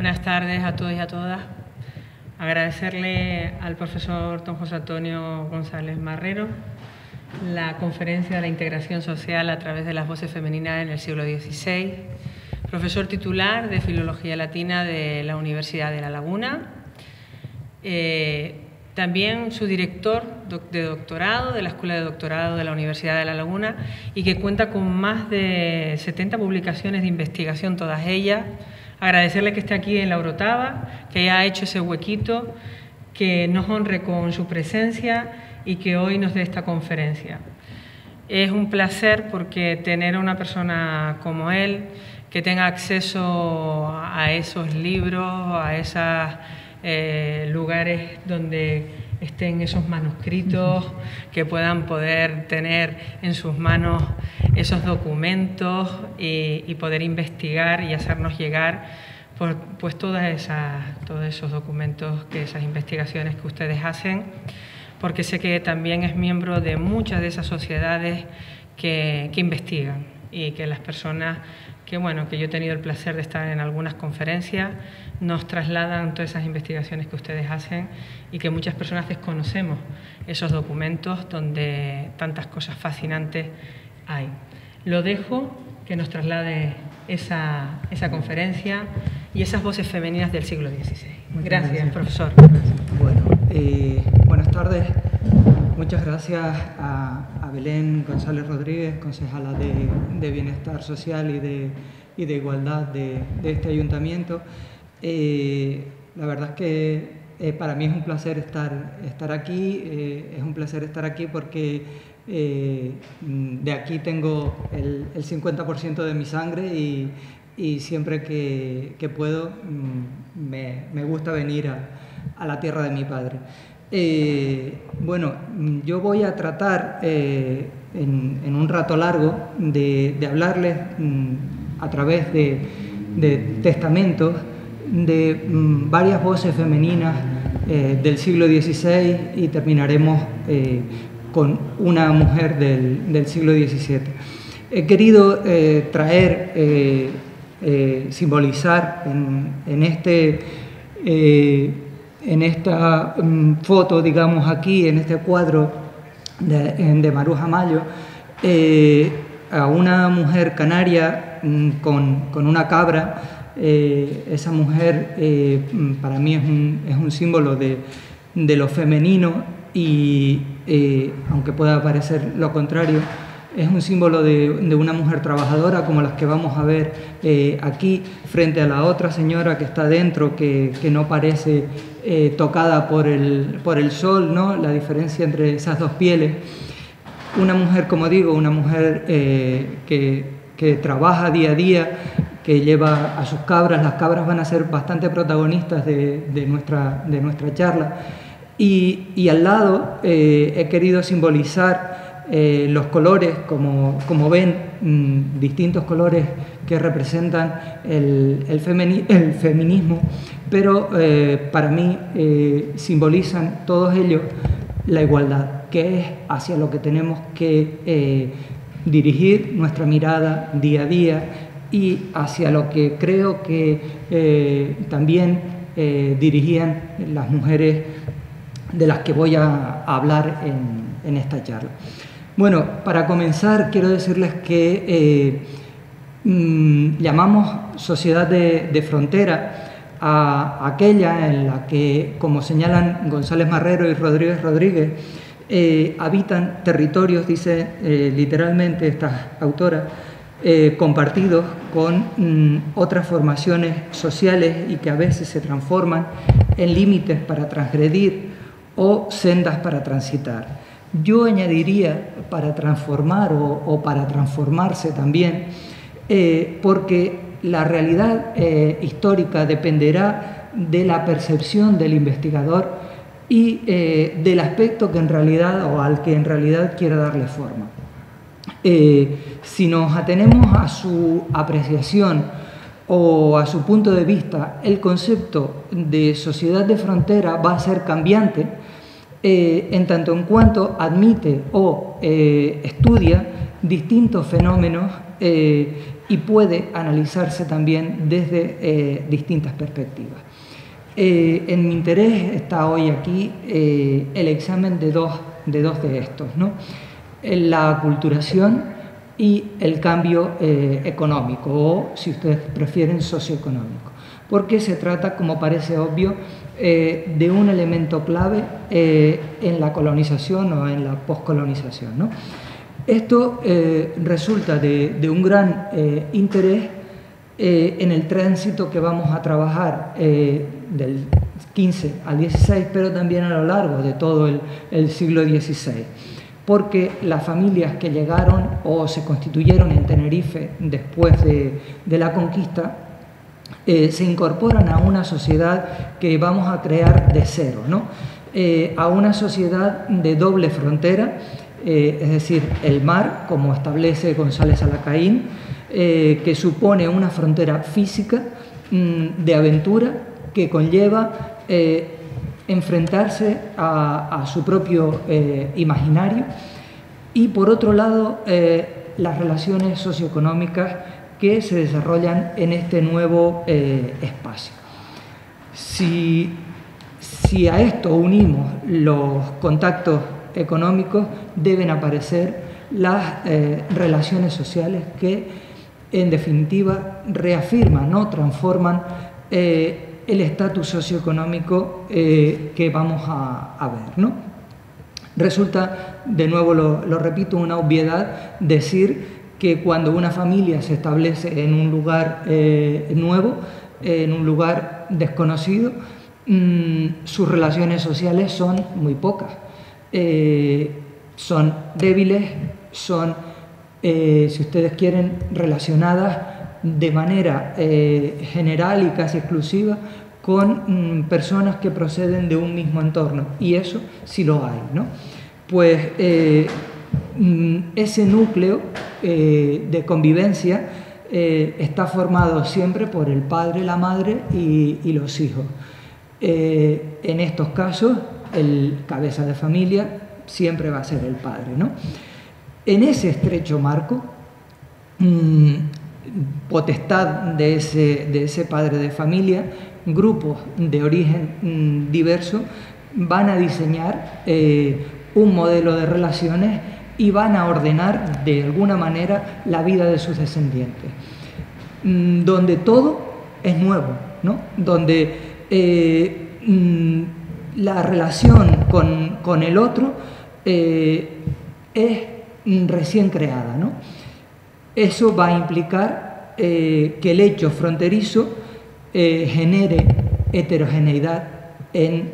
Buenas tardes a todos y a todas. Agradecerle al profesor don José Antonio González Marrero la conferencia de la integración social a través de las voces femeninas en el siglo XVI, profesor titular de Filología Latina de la Universidad de La Laguna, también su director de doctorado de la Escuela de Doctorado de la Universidad de La Laguna y que cuenta con más de 70 publicaciones de investigación, todas ellas. Agradecerle que esté aquí en la Orotava, que haya hecho ese huequito, que nos honre con su presencia y que hoy nos dé esta conferencia. Es un placer porque tener a una persona como él, que tenga acceso a esos libros, a esos lugares donde estén esos manuscritos, que puedan poder tener en sus manos esos documentos y poder investigar y hacernos llegar pues todos esos documentos, esas investigaciones que ustedes hacen, porque sé que también es miembro de muchas de esas sociedades que investigan y que las personas que yo he tenido el placer de estar en algunas conferencias, nos trasladan todas esas investigaciones que ustedes hacen y que muchas personas desconocemos esos documentos donde tantas cosas fascinantes hay. Lo dejo que nos traslade esa conferencia y esas voces femeninas del siglo XVI. Gracias, profesor. Bueno, buenas tardes. Muchas gracias a Belén González Rodríguez, concejala de Bienestar Social y de Igualdad de este ayuntamiento. La verdad es que para mí es un placer estar aquí. Es un placer estar aquí porque de aquí tengo el 50% de mi sangre y siempre que puedo me gusta venir a la tierra de mi padre. Bueno, yo voy a tratar en un rato largo de hablarles a través de testamentos de varias voces femeninas del siglo XVI y terminaremos con una mujer del siglo XVII. He querido traer, simbolizar en esta foto, digamos aquí, en este cuadro de Maruja Mayo, a una mujer canaria con una cabra. Esa mujer para mí es un símbolo de lo femenino y, aunque pueda parecer lo contrario, es un símbolo de una mujer trabajadora como las que vamos a ver aquí, frente a la otra señora que está dentro, que no parece tocada por el sol, ¿no? La diferencia entre esas dos pieles. Una mujer, como digo, una mujer que trabaja día a día, que lleva a sus cabras. Las cabras van a ser bastante protagonistas de nuestra charla. Y al lado he querido simbolizar los colores, como ven, distintos colores que representan el feminismo, pero para mí simbolizan todos ellos la igualdad, que es hacia lo que tenemos que dirigir nuestra mirada día a día y hacia lo que creo que también dirigían las mujeres de las que voy a hablar en esta charla. Bueno, para comenzar quiero decirles que llamamos sociedad de frontera a aquella en la que, como señalan González Marrero y Rodríguez Rodríguez, habitan territorios, dice literalmente estas autoras, compartidos con otras formaciones sociales y que a veces se transforman en límites para transgredir o sendas para transitar. Yo añadiría para transformar o para transformarse también, porque la realidad histórica dependerá de la percepción del investigador y del aspecto que en realidad o al que en realidad quiera darle forma. Si nos atenemos a su apreciación o a su punto de vista, el concepto de sociedad de frontera va a ser cambiante en tanto en cuanto admite o estudia distintos fenómenos y puede analizarse también desde distintas perspectivas. En mi interés está hoy aquí el examen de dos de estos, ¿no? La aculturación y el cambio económico, o si ustedes prefieren socioeconómico, porque se trata, como parece obvio, de un elemento clave en la colonización o en la poscolonización, ¿no? Esto resulta de un gran interés en el tránsito que vamos a trabajar del XV al XVI, pero también a lo largo de todo el siglo XVI, porque las familias que llegaron o se constituyeron en Tenerife después de la conquista se incorporan a una sociedad que vamos a crear de cero, ¿no? A una sociedad de doble frontera, es decir, el mar, como establece González Alacaín, que supone una frontera física de aventura que conlleva enfrentarse a su propio imaginario, y por otro lado las relaciones socioeconómicas que se desarrollan en este nuevo espacio. Si a esto unimos los contactos económicos, deben aparecer las relaciones sociales que en definitiva reafirman, ¿no?, transforman el estatus socioeconómico que vamos a ver, ¿no? Resulta, de nuevo lo repito, una obviedad decir que cuando una familia se establece en un lugar nuevo, en un lugar desconocido, sus relaciones sociales son muy pocas, son débiles, son, si ustedes quieren, relacionadas de manera general y casi exclusiva con personas que proceden de un mismo entorno, y eso sí lo hay, ¿no? Pues ese núcleo de convivencia está formado siempre por el padre, la madre y los hijos. En estos casos, el cabeza de familia siempre va a ser el padre, ¿no? En ese estrecho marco, potestad de ese padre de familia, grupos de origen diverso van a diseñar un modelo de relaciones y van a ordenar de alguna manera la vida de sus descendientes, donde todo es nuevo, ¿no? Donde la relación con el otro es recién creada, ¿no? Eso va a implicar que el hecho fronterizo genere heterogeneidad en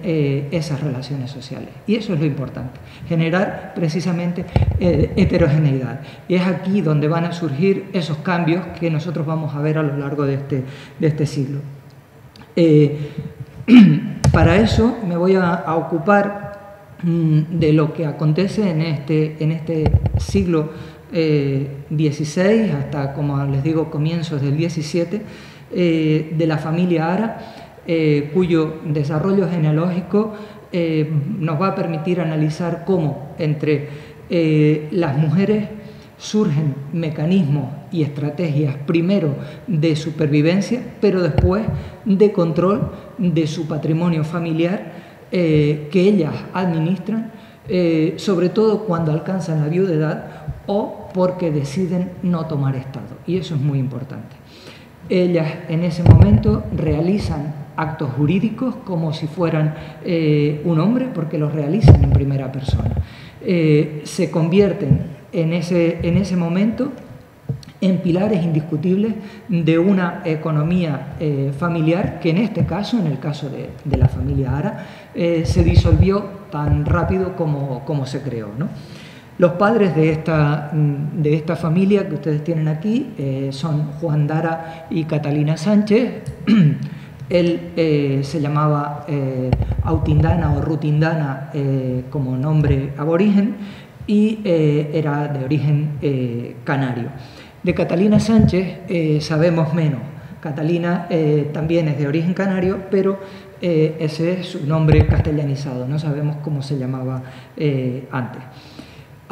esas relaciones sociales. Y eso es lo importante, generar precisamente heterogeneidad. Y es aquí donde van a surgir esos cambios que nosotros vamos a ver a lo largo de este siglo. Para eso me voy a ocupar de lo que acontece en este siglo XVI hasta, como les digo, comienzos del XVII, de la familia Ara, cuyo desarrollo genealógico nos va a permitir analizar cómo entre las mujeres surgen mecanismos y estrategias, primero de supervivencia, pero después de control de su patrimonio familiar, que ellas administran, sobre todo cuando alcanzan la viudedad o porque deciden no tomar estado. Y eso es muy importante. Ellas en ese momento realizan actos jurídicos como si fueran un hombre, porque los realizan en primera persona. Se convierten en ese momento en pilares indiscutibles de una economía familiar que en este caso, en el caso de la familia Ara, se disolvió tan rápido como se creó, ¿no? Los padres de esta familia que ustedes tienen aquí son Juan Dara y Catalina Sánchez. Él se llamaba Autindana o Rutindana como nombre aborigen y era de origen canario. De Catalina Sánchez sabemos menos. Catalina también es de origen canario, pero ese es su nombre castellanizado, no sabemos cómo se llamaba antes.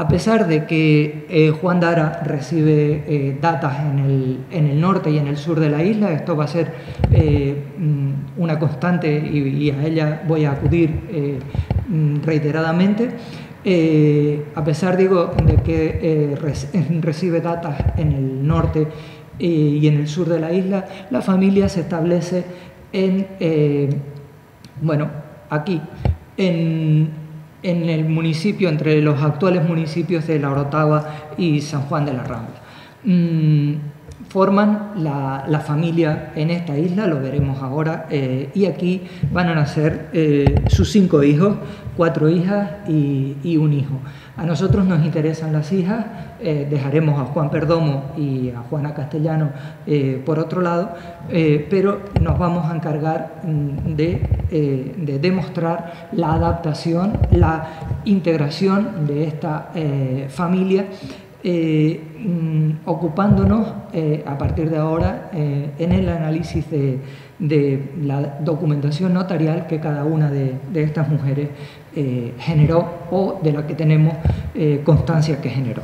A pesar de que Juan Dara recibe datas en el norte y en el sur de la isla, esto va a ser una constante y a ella voy a acudir reiteradamente. A pesar, digo, de que recibe datas en el norte y en el sur de la isla, la familia se establece aquí, en el municipio, entre los actuales municipios de La Orotava y San Juan de la Rambla. Forman la familia en esta isla, lo veremos ahora, y aquí van a nacer sus 5 hijos, 4 hijas y un hijo. A nosotros nos interesan las hijas, dejaremos a Juan Perdomo y a Juana Castellano por otro lado, pero nos vamos a encargar de demostrar la adaptación, la integración de esta familia, ocupándonos a partir de ahora en el análisis de la documentación notarial que cada una de estas mujeres generó o de la que tenemos constancia que generó.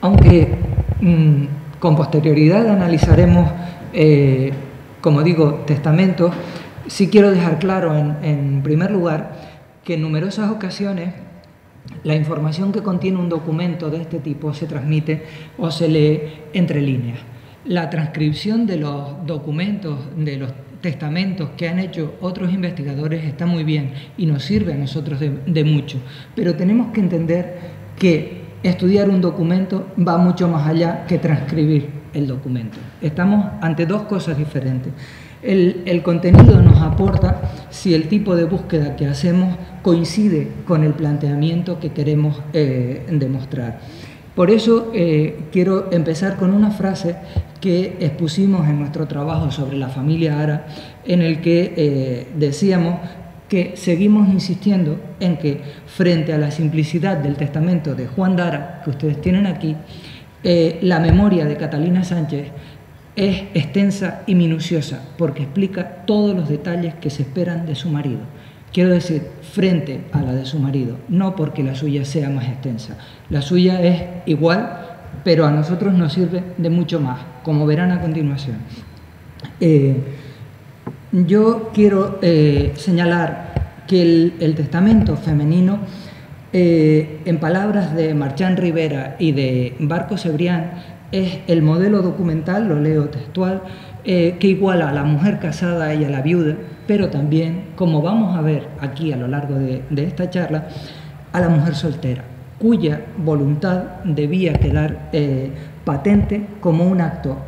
Aunque con posterioridad analizaremos, como digo, testamentos, sí quiero dejar claro en primer lugar que en numerosas ocasiones la información que contiene un documento de este tipo se transmite o se lee entre líneas. La transcripción de los documentos, de los testamentos que han hecho otros investigadores está muy bien y nos sirve a nosotros de mucho, pero tenemos que entender que estudiar un documento va mucho más allá que transcribir el documento. Estamos ante 2 cosas diferentes. El contenido nos aporta si el tipo de búsqueda que hacemos coincide con el planteamiento que queremos demostrar. Por eso quiero empezar con una frase que expusimos en nuestro trabajo sobre la familia Ara, en el que decíamos que seguimos insistiendo en que frente a la simplicidad del testamento de Juan Dara, que ustedes tienen aquí, la memoria de Catalina Sánchez es extensa y minuciosa porque explica todos los detalles que se esperan de su marido. Quiero decir, frente a la de su marido, no porque la suya sea más extensa. La suya es igual, pero a nosotros nos sirve de mucho más, como verán a continuación. Yo quiero señalar que el testamento femenino, en palabras de Marchán Rivera y de Barco Cebrián, es el modelo documental, lo leo textual, que iguala a la mujer casada y a la viuda, pero también, como vamos a ver aquí a lo largo de esta charla, a la mujer soltera, cuya voluntad debía quedar patente como un acto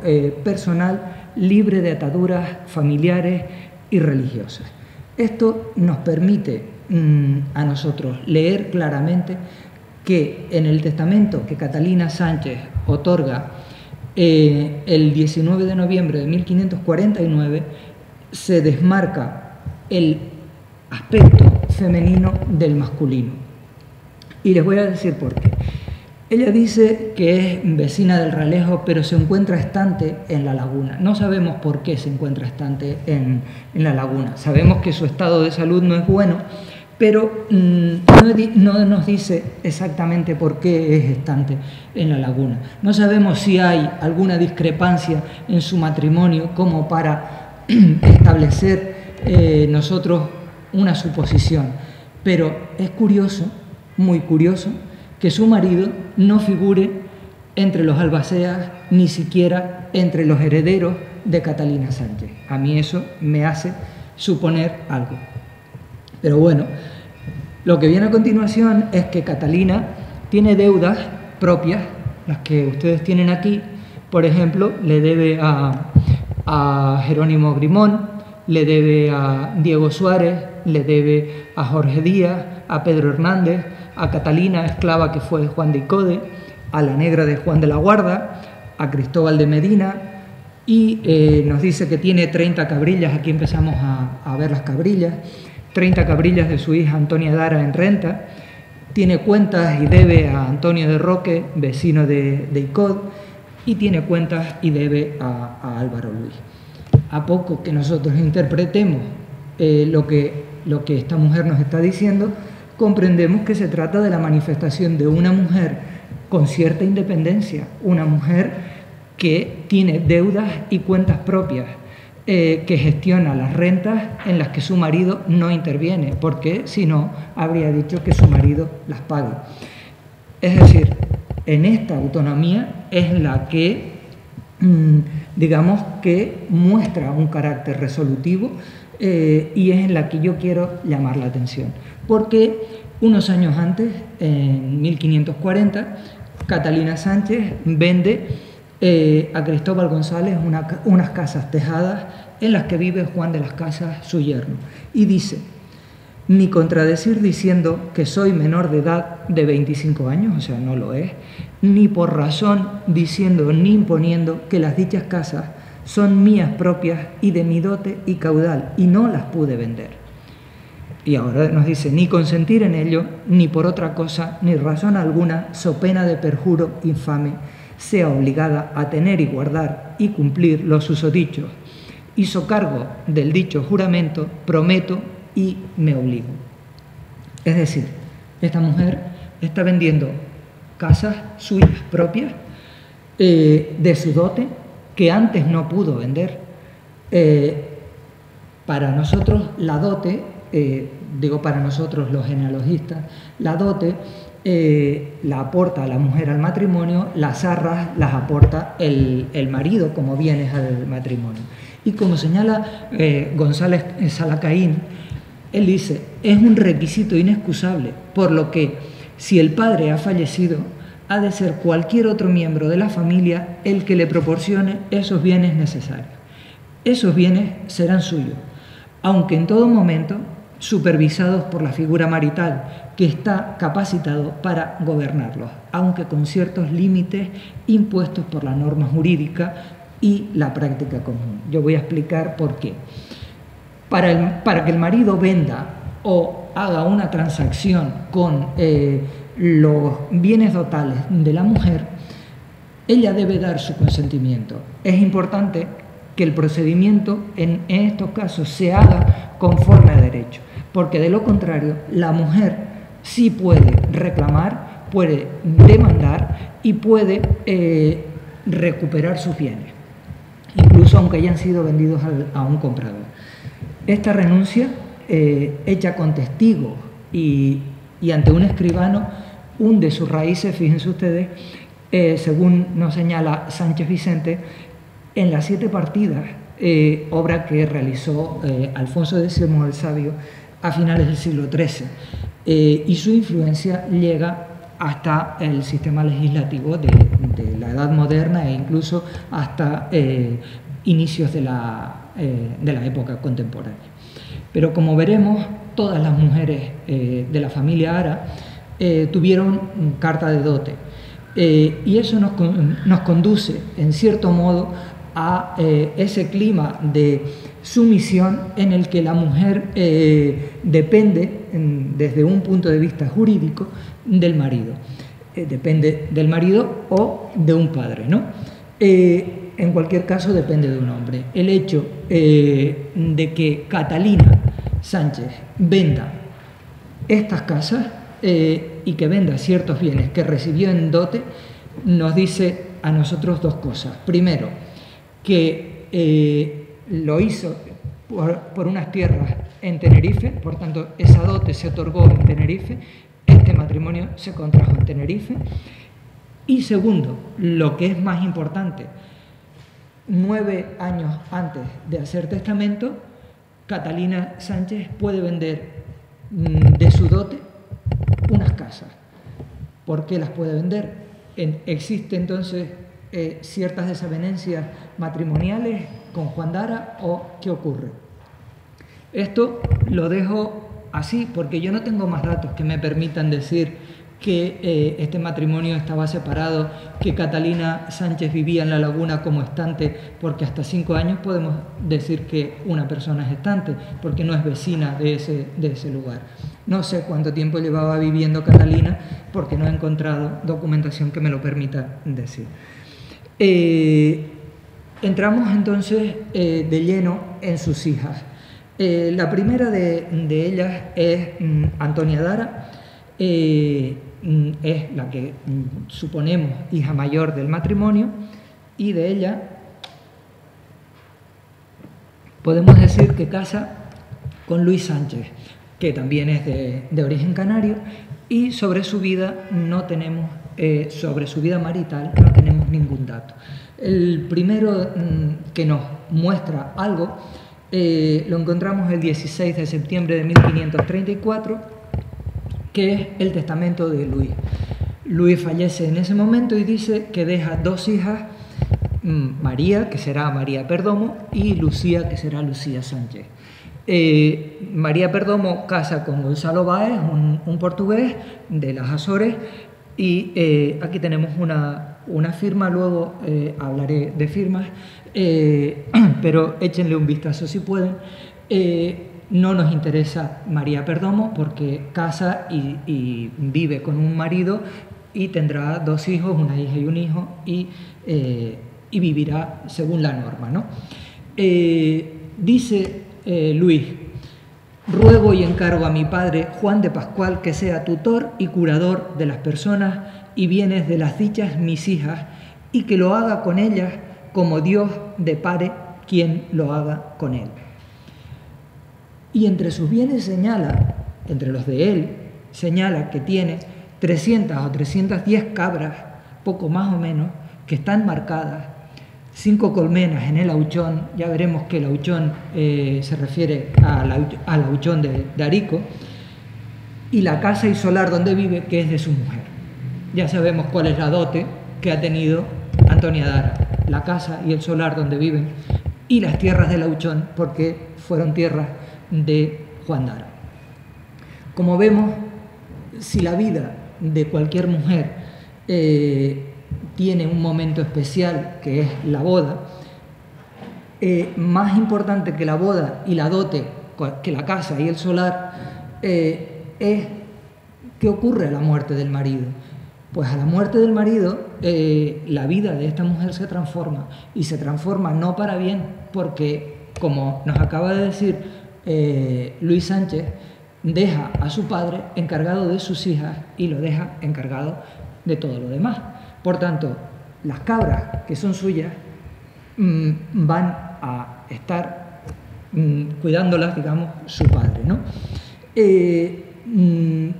personal libre de ataduras familiares y religiosas. Esto nos permite a nosotros leer claramente que en el testamento que Catalina Sánchez otorga el 19 de noviembre de 1549 se desmarca el aspecto femenino del masculino. Y les voy a decir por qué. Ella dice que es vecina del Ralejo, pero se encuentra estante en La Laguna. No sabemos por qué se encuentra estante en La Laguna. Sabemos que su estado de salud no es bueno, pero no nos dice exactamente por qué es estante en La Laguna. No sabemos si hay alguna discrepancia en su matrimonio como para establecer nosotros una suposición, pero es curioso, muy curioso, que su marido no figure entre los albaceas, ni siquiera entre los herederos de Catalina Sánchez. A mí eso me hace suponer algo. Pero bueno, lo que viene a continuación es que Catalina tiene deudas propias, las que ustedes tienen aquí. Por ejemplo, le debe a Jerónimo Grimón, le debe a Diego Suárez, le debe a Jorge Díaz, a Pedro Hernández, a Catalina, esclava que fue de Juan de Icode, a la negra de Juan de la Guarda, a Cristóbal de Medina, y nos dice que tiene 30 cabrillas. Aquí empezamos a ver las cabrillas. 30 cabrillas de su hija Antonia Dara en renta, tiene cuentas y debe a Antonio de Roque, vecino de Icod, y tiene cuentas y debe a Álvaro Luis. A poco que nosotros interpretemos lo que lo que esta mujer nos está diciendo, comprendemos que se trata de la manifestación de una mujer con cierta independencia, una mujer que tiene deudas y cuentas propias, que gestiona las rentas en las que su marido no interviene, porque si no, habría dicho que su marido las pague. Es decir, en esta autonomía es la que, digamos, que muestra un carácter resolutivo y es en la que yo quiero llamar la atención. Porque unos años antes, en 1540, Catalina Sánchez vende a Cristóbal González unas casas tejadas en las que vive Juan de las Casas, su yerno. Y dice: ni contradecir diciendo que soy menor de edad de 25 años, o sea, no lo es, ni por razón diciendo ni imponiendo que las dichas casas son mías propias y de mi dote y caudal, y no las pude vender. Y ahora nos dice: ni consentir en ello, ni por otra cosa, ni razón alguna, so pena de perjuro infame, sea obligada a tener y guardar y cumplir los susodichos, y so cargo del dicho juramento, prometo y me obligo. Es decir, esta mujer está vendiendo casas suyas propias, de su dote, que antes no pudo vender. Para nosotros la dote, digo para nosotros los genealogistas, la dote la aporta la mujer al matrimonio, las arras las aporta el marido como bienes al matrimonio. Y como señala González Salacaín, él dice: es un requisito inexcusable, por lo que, si el padre ha fallecido, ha de ser cualquier otro miembro de la familia el que le proporcione esos bienes necesarios. Esos bienes serán suyos, aunque en todo momento supervisados por la figura marital, que está capacitado para gobernarlos, aunque con ciertos límites impuestos por la norma jurídica y la práctica común. Yo voy a explicar por qué. Para que el marido venda o haga una transacción con los bienes dotales de la mujer, ella debe dar su consentimiento. Es importante que el procedimiento en estos casos se haga conforme a derecho, porque de lo contrario la mujer sí puede reclamar, puede demandar y puede recuperar sus bienes, incluso aunque hayan sido vendidos a un comprador. Esta renuncia, hecha con testigos y ante un escribano, hunde sus raíces, fíjense ustedes, según nos señala Sánchez Vicente, en las 7 partidas, obra que realizó Alfonso X el Sabio a finales del siglo XIII, y su influencia llega hasta el sistema legislativo de la Edad Moderna e incluso hasta inicios de la época contemporánea. Pero como veremos, todas las mujeres de la familia Ara tuvieron carta de dote, y eso nos conduce, en cierto modo, a ese clima de sumisión en el que la mujer depende, desde un punto de vista jurídico, del marido. Depende del marido o de un padre, ¿no? En cualquier caso, depende de un hombre. El hecho de que Catalina Sánchez venda estas casas y que venda ciertos bienes que recibió en dote, nos dice a nosotros dos cosas. Primero, que lo hizo por unas tierras en Tenerife, por tanto esa dote se otorgó en Tenerife, este matrimonio se contrajo en Tenerife. Y segundo, lo que es más importante, 9 años antes de hacer testamento, Catalina Sánchez puede vender de su dote unas casas. ¿Por qué las puede vender? Existe entonces ciertas desavenencias matrimoniales con Juan de Ara, ¿o qué ocurre? Esto lo dejo así porque yo no tengo más datos que me permitan decir que este matrimonio estaba separado, que Catalina Sánchez vivía en La Laguna como estante, porque hasta 5 años podemos decir que una persona es estante, porque no es vecina de ese lugar. No sé cuánto tiempo llevaba viviendo Catalina, porque no he encontrado documentación que me lo permita decir. Entramos entonces de lleno en sus hijas. La primera de ellas es Antonia Dara, es la que suponemos hija mayor del matrimonio, y de ella podemos decir que casa con Luis Sánchez, que también es de origen canario, y sobre su vida no tenemos, sobre su vida marital no tenemos ningún dato. El primero que nos muestra algo lo encontramos el 16 de septiembre de 1534, que es el testamento de Luis. Luis fallece en ese momento y dice que deja dos hijas, María, que será María Perdomo, y Lucía, que será Lucía Sánchez. María Perdomo casa con Gonzalo Báez, un portugués de las Azores, y aquí tenemos una firma, luego hablaré de firmas, pero échenle un vistazo si pueden. No nos interesa María Perdomo porque casa y vive con un marido y tendrá dos hijos, una hija y un hijo, y vivirá según la norma, ¿no? Dice Luis: ruego y encargo a mi padre Juan de Pascual que sea tutor y curador de las personas y bienes de las dichas mis hijas, y que lo haga con ellas como Dios depare quien lo haga con él. Y entre sus bienes señala, entre los de él, señala que tiene 300 o 310 cabras, poco más o menos, que están marcadas, 5 colmenas en el auchón. Ya veremos que el auchón se refiere al auchón de Arico, y la casa y solar donde vive, que es de su mujer. Ya sabemos cuál es la dote que ha tenido Antonia Dara: la casa y el solar donde viven, y las tierras del auchón, porque fueron tierras de Juan Dara. Como vemos, si la vida de cualquier mujer tiene un momento especial, que es la boda, más importante que la boda y la dote, que la casa y el solar, es qué ocurre a la muerte del marido. Pues a la muerte del marido, la vida de esta mujer se transforma, y se transforma no para bien, porque, como nos acaba de decir Luis Sánchez, deja a su padre encargado de sus hijas y lo deja encargado de todo lo demás. Por tanto, las cabras que son suyas van a estar cuidándolas, digamos, su padre, ¿no?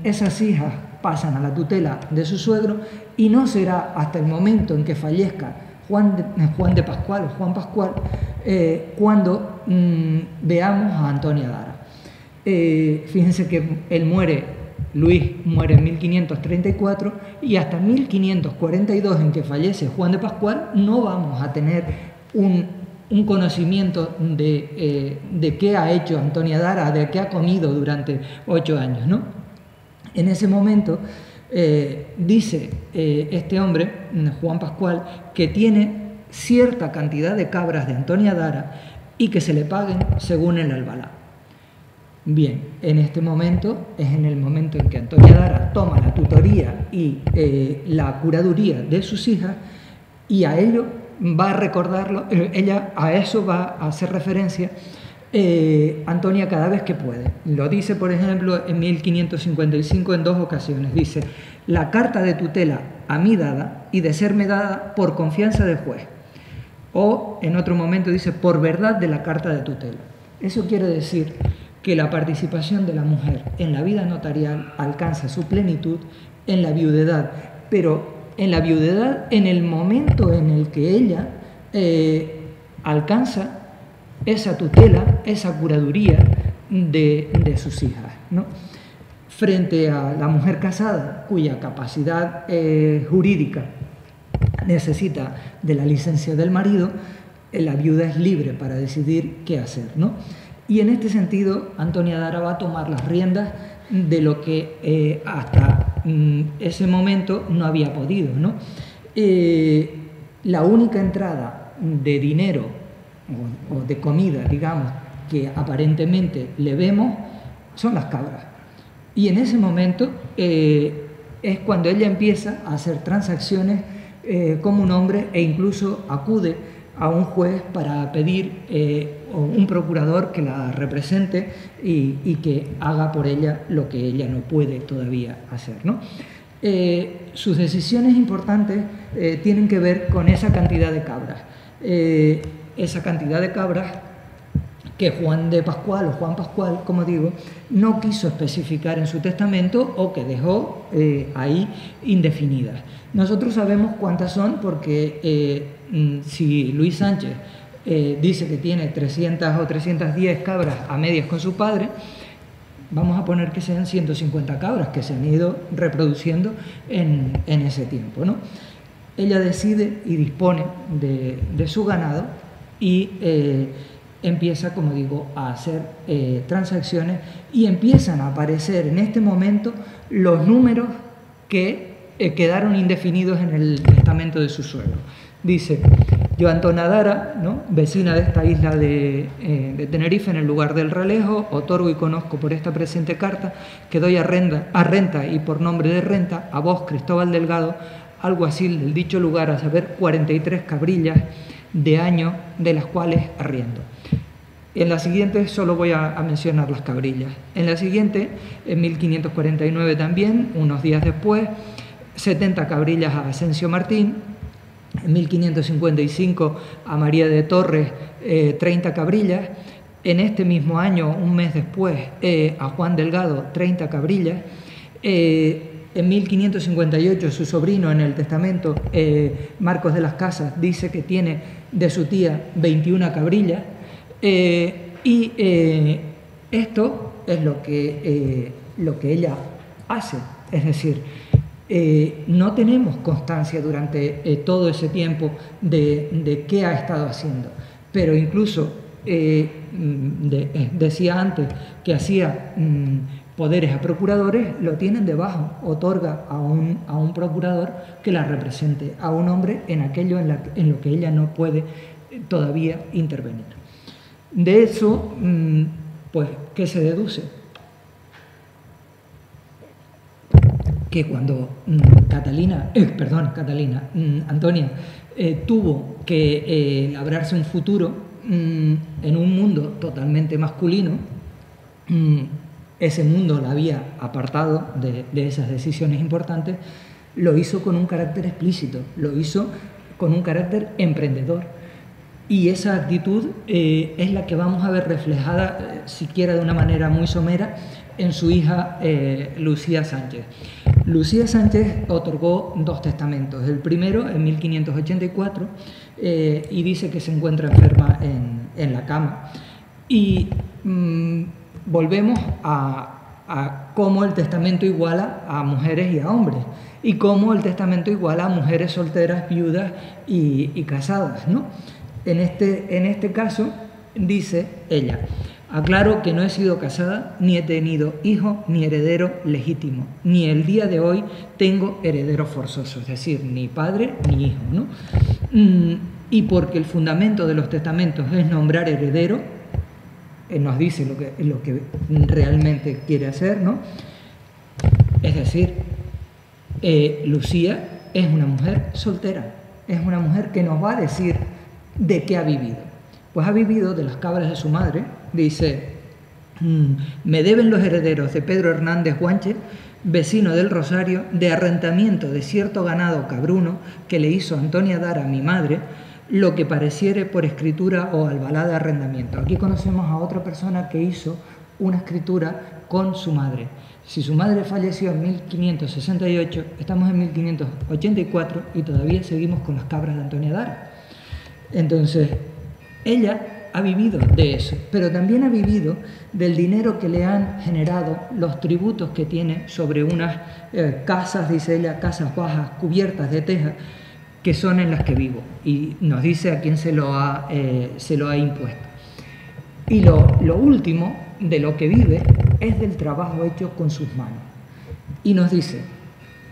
Esas hijas pasan a la tutela de su suegro, y no será hasta el momento en que fallezca Juan Pascual cuando veamos a Antonia Dara. Fíjense que Luis muere en 1534, y hasta 1542, en que fallece Juan de Pascual, no vamos a tener un conocimiento de qué ha hecho Antonia Dara, de qué ha comido durante 8 años, ¿no? En ese momento dice este hombre, Juan Pascual, que tiene cierta cantidad de cabras de Antonia Dara y que se le paguen según el albalá. Bien, en este momento es en el momento en que Antonia Dara toma la tutoría y la curaduría de sus hijas, y a ello va a recordarlo, ella a eso va a hacer referencia Antonia cada vez que puede. Lo dice, por ejemplo, en 1555 en 2 ocasiones. Dice: la carta de tutela a mí dada, y de serme dada por confianza del juez. O en otro momento dice: por verdad de la carta de tutela. Eso quiere decir que la participación de la mujer en la vida notarial alcanza su plenitud en la viudedad, pero en la viudedad en el momento en el que ella alcanza esa tutela, esa curaduría de sus hijas, ¿no? Frente a la mujer casada, cuya capacidad jurídica necesita de la licencia del marido, la viuda es libre para decidir qué hacer, ¿no? Y en este sentido, Antonia Dara va a tomar las riendas de lo que hasta ese momento no había podido, ¿no? La única entrada de dinero o de comida, digamos, que aparentemente le vemos son las cabras. Y en ese momento es cuando ella empieza a hacer transacciones como un hombre, e incluso acude a un juez para pedir un procurador que la represente y que haga por ella lo que ella no puede todavía hacer, ¿no? Sus decisiones importantes tienen que ver con esa cantidad de cabras. Esa cantidad de cabras que Juan Pascual, como digo, no quiso especificar en su testamento o que dejó ahí indefinidas. Nosotros sabemos cuántas son porque si Luis Sánchez dice que tiene 300 o 310 cabras a medias con su padre, vamos a poner que sean 150 cabras que se han ido reproduciendo en ese tiempo, ¿no? Ella decide y dispone de su ganado y empieza, como digo, a hacer transacciones y empiezan a aparecer en este momento los números que quedaron indefinidos en el testamento de su suegro. Dice: yo, Antona Dara, ¿no?, vecina de esta isla de Tenerife, en el lugar del Ralejo, otorgo y conozco por esta presente carta que doy a renta y por nombre de renta a vos, Cristóbal Delgado, alguacil del dicho lugar, a saber 43 cabrillas de año, de las cuales arriendo. En la siguiente solo voy a mencionar las cabrillas. En la siguiente, en 1549 también, unos días después, 70 cabrillas a Asensio Martín. En 1555 a María de Torres, 30 cabrillas. En este mismo año, un mes después, a Juan Delgado, 30 cabrillas. En 1558 su sobrino, en el testamento, Marcos de las Casas, dice que tiene de su tía 21 cabrillas. Esto es lo que ella hace, es decir, no tenemos constancia durante todo ese tiempo de qué ha estado haciendo, pero incluso decía antes que hacía poderes a procuradores, lo tienen debajo, otorga a un procurador que la represente, a un hombre en aquello en lo que ella no puede todavía intervenir. De eso, pues, ¿qué se deduce? Que cuando Antonia tuvo que labrarse un futuro en un mundo totalmente masculino, ese mundo la había apartado de esas decisiones importantes, lo hizo con un carácter explícito, lo hizo con un carácter emprendedor. Y esa actitud es la que vamos a ver reflejada, siquiera de una manera muy somera, en su hija Lucía Sánchez. Lucía Sánchez otorgó 2 testamentos. El primero en 1584 y dice que se encuentra enferma en la cama. Y volvemos a cómo el testamento iguala a mujeres y a hombres, y cómo el testamento iguala a mujeres solteras, viudas y casadas, ¿no? En este caso, dice ella: aclaro que no he sido casada, ni he tenido hijo, ni heredero legítimo, ni el día de hoy tengo heredero forzoso, es decir, ni padre ni hijo, ¿no? Y porque el fundamento de los testamentos es nombrar heredero, nos dice lo que realmente quiere hacer, ¿no? Es decir, Lucía es una mujer soltera, es una mujer que nos va a decir de qué ha vivido. Pues ha vivido de las cabras de su madre. Dice: me deben los herederos de Pedro Hernández Guanche, vecino del Rosario, de arrendamiento de cierto ganado cabruno que le hizo Antonia Dara, mi madre, lo que pareciere por escritura o albalá de arrendamiento. Aquí conocemos a otra persona que hizo una escritura con su madre. Si su madre falleció en 1568, estamos en 1584 y todavía seguimos con las cabras de Antonia Dara. Entonces, ella ha vivido de eso, pero también ha vivido del dinero que le han generado los tributos que tiene sobre unas casas, dice ella, casas bajas, cubiertas de teja, que son en las que vivo. Y nos dice a quién se lo ha impuesto. Y lo último de lo que vive es del trabajo hecho con sus manos. Y nos dice: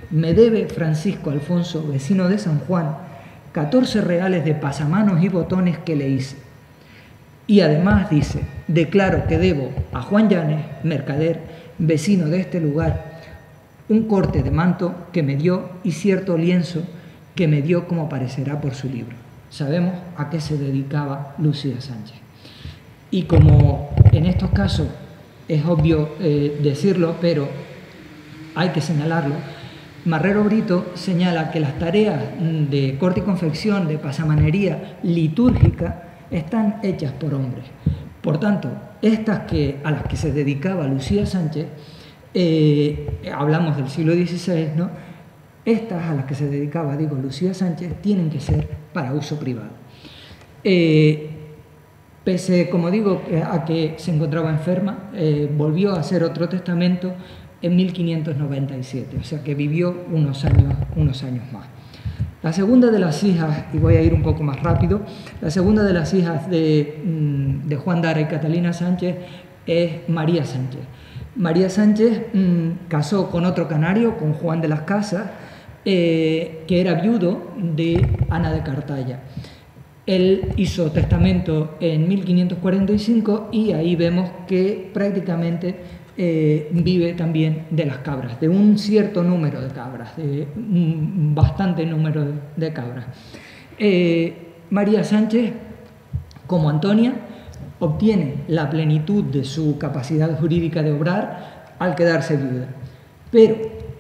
me debe Francisco Alfonso, vecino de San Juan, 14 reales de pasamanos y botones que le hice. Y además dice: declaro que debo a Juan Llanes, mercader, vecino de este lugar, un corte de manto que me dio y cierto lienzo que me dio, como parecerá por su libro. sabemos a qué se dedicaba Lucía Sánchez. Y como en estos casos es obvio decirlo, pero hay que señalarlo, Marrero Brito señala que las tareas de corte y confección, de pasamanería litúrgica, están hechas por hombres. Por tanto, estas a las que se dedicaba Lucía Sánchez, hablamos del siglo XVI, ¿no? Estas a las que se dedicaba, digo, Lucía Sánchez, tienen que ser para uso privado. Pese, como digo, a que se encontraba enferma, volvió a hacer otro testamento en 1597, o sea que vivió unos años más. La segunda de las hijas, y voy a ir un poco más rápido, la segunda de las hijas de Juan Dara y Catalina Sánchez es María Sánchez. María Sánchez casó con otro canario, con Juan de las Casas, que era viudo de Ana de Cartaya. Él hizo testamento en 1545 y ahí vemos que prácticamente vive también de las cabras, de un cierto número de cabras, de un bastante número de cabras. María Sánchez, como Antonia, obtiene la plenitud de su capacidad jurídica de obrar al quedarse viuda. Pero,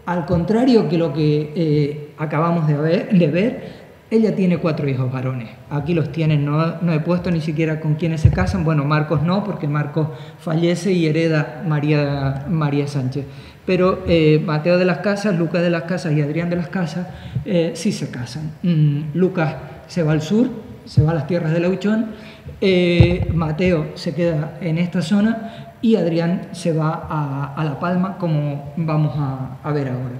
al contrario que lo que acabamos de ver, ella tiene 4 hijos varones. Aquí los tienen, no he puesto ni siquiera con quiénes se casan. Bueno, Marcos no, porque Marcos fallece y hereda María Sánchez. Pero Mateo de las Casas, Lucas de las Casas y Adrián de las Casas sí se casan. Lucas se va al sur, se va a las tierras de Lauchón. Mateo se queda en esta zona y Adrián se va a La Palma, como vamos a ver ahora.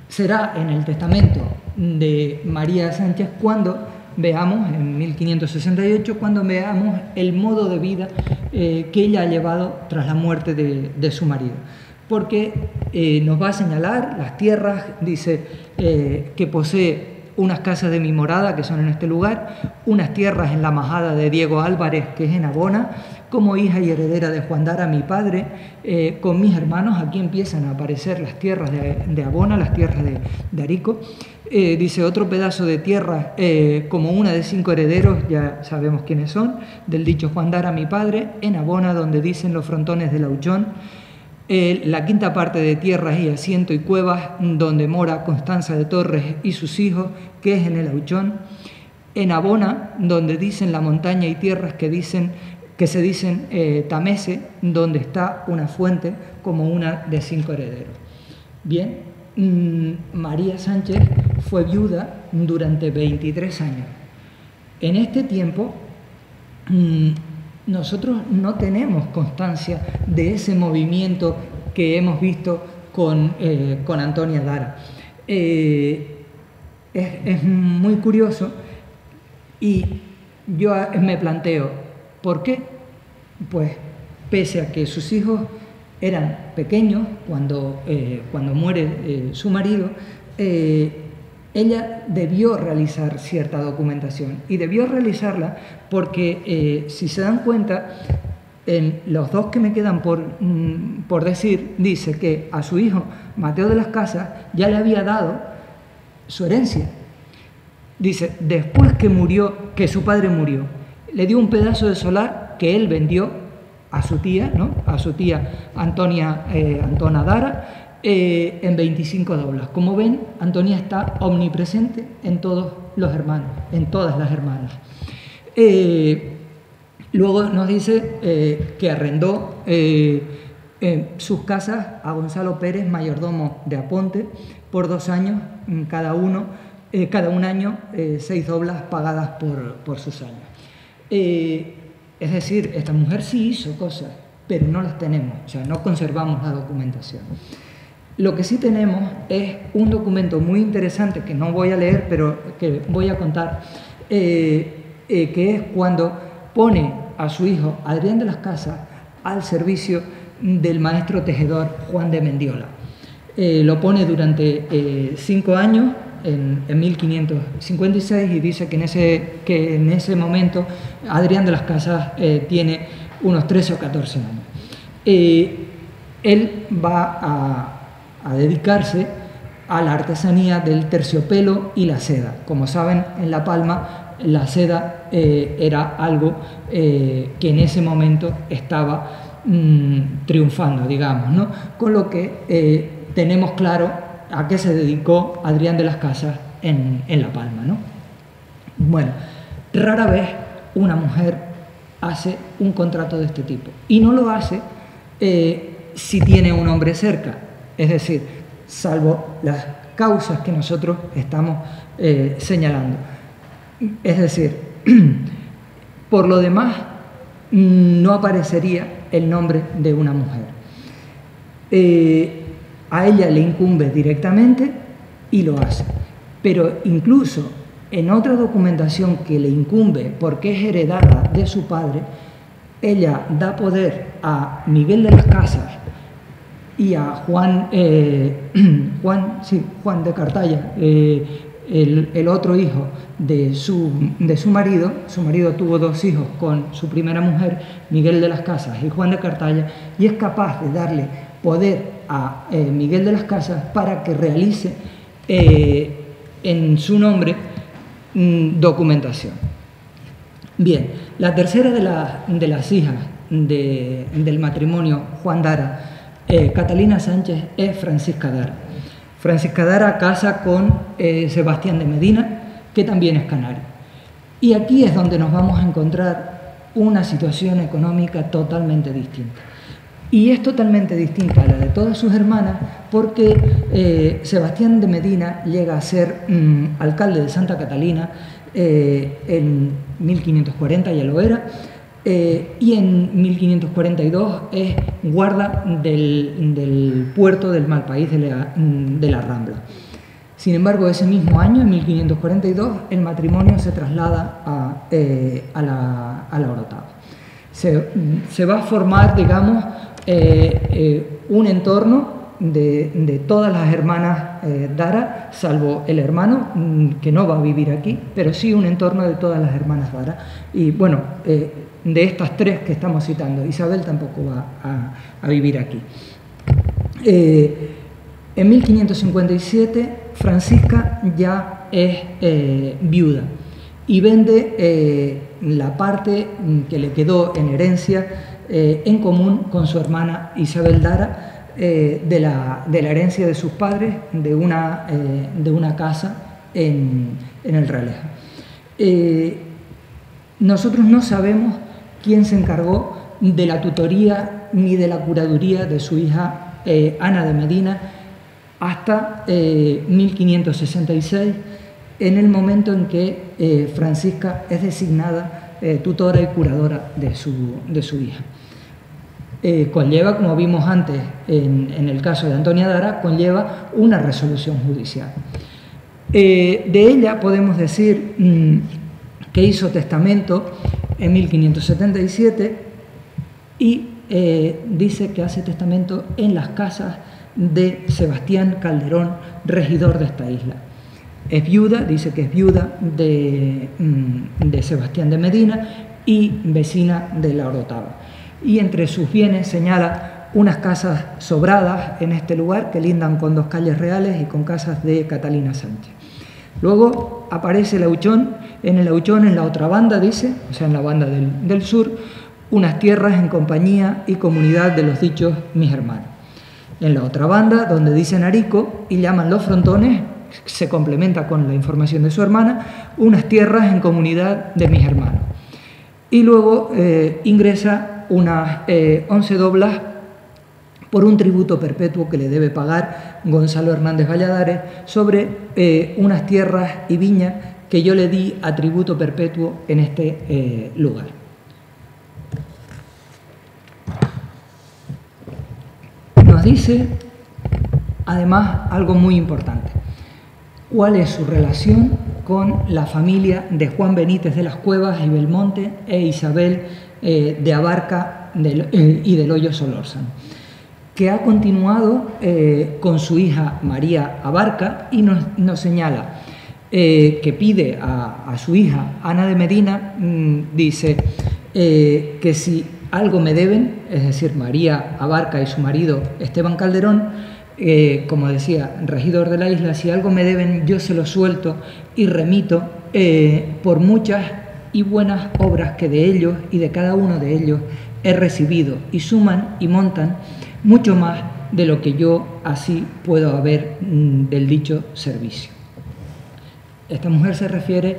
Será en el testamento de María Sánchez cuando veamos, en 1568, cuando veamos el modo de vida que ella ha llevado tras la muerte de su marido. Porque nos va a señalar las tierras, dice que posee unas casas de mi morada, que son en este lugar, unas tierras en la majada de Diego Álvarez, que es en Abona, como hija y heredera de Juan Dara, mi padre, con mis hermanos. Aquí empiezan a aparecer las tierras de Abona, las tierras de Arico. Dice, otro pedazo de tierra como una de 5 herederos, ya sabemos quiénes son, del dicho Juan Dara, mi padre, en Abona, donde dicen los frontones de Lauchón. La quinta parte de tierras y asiento y cuevas, donde mora Constanza de Torres y sus hijos, que es en el Auchón. En Abona, donde dicen la montaña y tierras que se dicen Tamese, donde está una fuente como una de 5 herederos. Bien, María Sánchez fue viuda durante 23 años. En este tiempo nosotros no tenemos constancia de ese movimiento que hemos visto con Antonia Dara. Es muy curioso y yo me planteo, ¿por qué? Pues pese a que sus hijos eran pequeños cuando muere su marido, ella debió realizar cierta documentación y debió realizarla porque, si se dan cuenta, en los 2 que me quedan por decir, dice que a su hijo Mateo de las Casas ya le había dado su herencia. Dice, después que su padre murió, le dio un pedazo de solar que él vendió a su tía, ¿no? A su tía Antona Dara, en 25 doblas. Como ven, Antonia está omnipresente en todos los hermanos, en todas las hermanas. Luego nos dice que arrendó sus casas a Gonzalo Pérez, mayordomo de Aponte, por 2 años, cada un año 6 doblas pagadas por sus años. Es decir, esta mujer sí hizo cosas, pero no las tenemos, o sea, no conservamos la documentación. Lo que sí tenemos es un documento muy interesante que no voy a leer, pero que voy a contar, que es cuando pone a su hijo Adrián de las Casas al servicio del maestro tejedor Juan de Mendiola. Lo pone durante 5 años, en 1556, y dice que en ese momento Adrián de las Casas tiene unos 13 o 14 años. Él va a dedicarse a la artesanía del terciopelo y la seda. Como saben, en La Palma la seda era algo que en ese momento estaba triunfando, digamos, ¿no? Con lo que tenemos claro a qué se dedicó Adrián de las Casas en La Palma, ¿no? Bueno, rara vez una mujer hace un contrato de este tipo, y no lo hace si tiene un hombre cerca, es decir, salvo las causas que nosotros estamos señalando. Es decir, por lo demás, no aparecería el nombre de una mujer. A ella le incumbe directamente y lo hace, pero incluso en otra documentación que le incumbe porque es heredada de su padre, ella da poder a Miguel de las Casas y a Juan de Cartaya, el otro hijo de su marido. Su marido tuvo 2 hijos con su primera mujer, Miguel de las Casas y Juan de Cartaya, y es capaz de darle poder a Miguel de las Casas para que realice en su nombre documentación. Bien, la tercera de las hijas del matrimonio Juan Dara, Catalina Sánchez, es Francisca Dara. Francisca Dara casa con Sebastián de Medina, que también es canario. Y aquí es donde nos vamos a encontrar una situación económica totalmente distinta. Y es totalmente distinta a la de todas sus hermanas porque Sebastián de Medina llega a ser alcalde de Santa Catalina en 1540, ya lo era, y en 1542 es guarda del puerto del Malpaís de la Rambla. Sin embargo, ese mismo año, en 1542, el matrimonio se traslada a la Orotava. Se va a formar, digamos, un entorno de todas las hermanas Dara, salvo el hermano, que no va a vivir aquí, pero sí un entorno de todas las hermanas Dara. Y bueno, de estas 3 que estamos citando, Isabel tampoco va a vivir aquí. En 1557, Francisca ya es viuda y vende la parte que le quedó en herencia en común con su hermana Isabel Dara, de la herencia de sus padres, de una casa en el Realejo. Nosotros no sabemos quién se encargó de la tutoría ni de la curaduría de su hija Ana de Medina hasta 1566, en el momento en que Francisca es designada tutora y curadora de su hija. Conlleva, como vimos antes en el caso de Antonia Dara, conlleva una resolución judicial. De ella podemos decir que hizo testamento en 1577 y dice que hace testamento en las casas de Sebastián Calderón, regidor de esta isla. Es viuda, dice que es viuda de Sebastián de Medina y vecina de la Orotava. Y entre sus bienes señala unas casas sobradas en este lugar que lindan con 2 calles reales y con casas de Catalina Sánchez. Luego aparece el Auchón, en la otra banda, dice, o sea, en la banda del sur, unas tierras en compañía y comunidad de los dichos mis hermanos. En la otra banda, donde dice Narico y llaman los frontones, se complementa con la información de su hermana, unas tierras en comunidad de mis hermanos. Y luego ingresa unas 11 doblas por un tributo perpetuo que le debe pagar Gonzalo Hernández Valladares sobre unas tierras y viñas que yo le di a tributo perpetuo en este lugar. Nos dice, además, algo muy importante. ¿Cuál es su relación con la familia de Juan Benítez de las Cuevas y Belmonte e Isabel de Abarca y del Hoyo Solórzano? Que ha continuado con su hija María Abarca y nos señala que pide a su hija Ana de Medina, dice que si algo me deben, es decir, María Abarca y su marido Esteban Calderón, como decía, regidor de la isla, si algo me deben yo se lo suelto y remito por muchas y buenas obras que de ellos y de cada uno de ellos he recibido, y suman y montan mucho más de lo que yo así puedo haber del dicho servicio. Esta mujer se refiere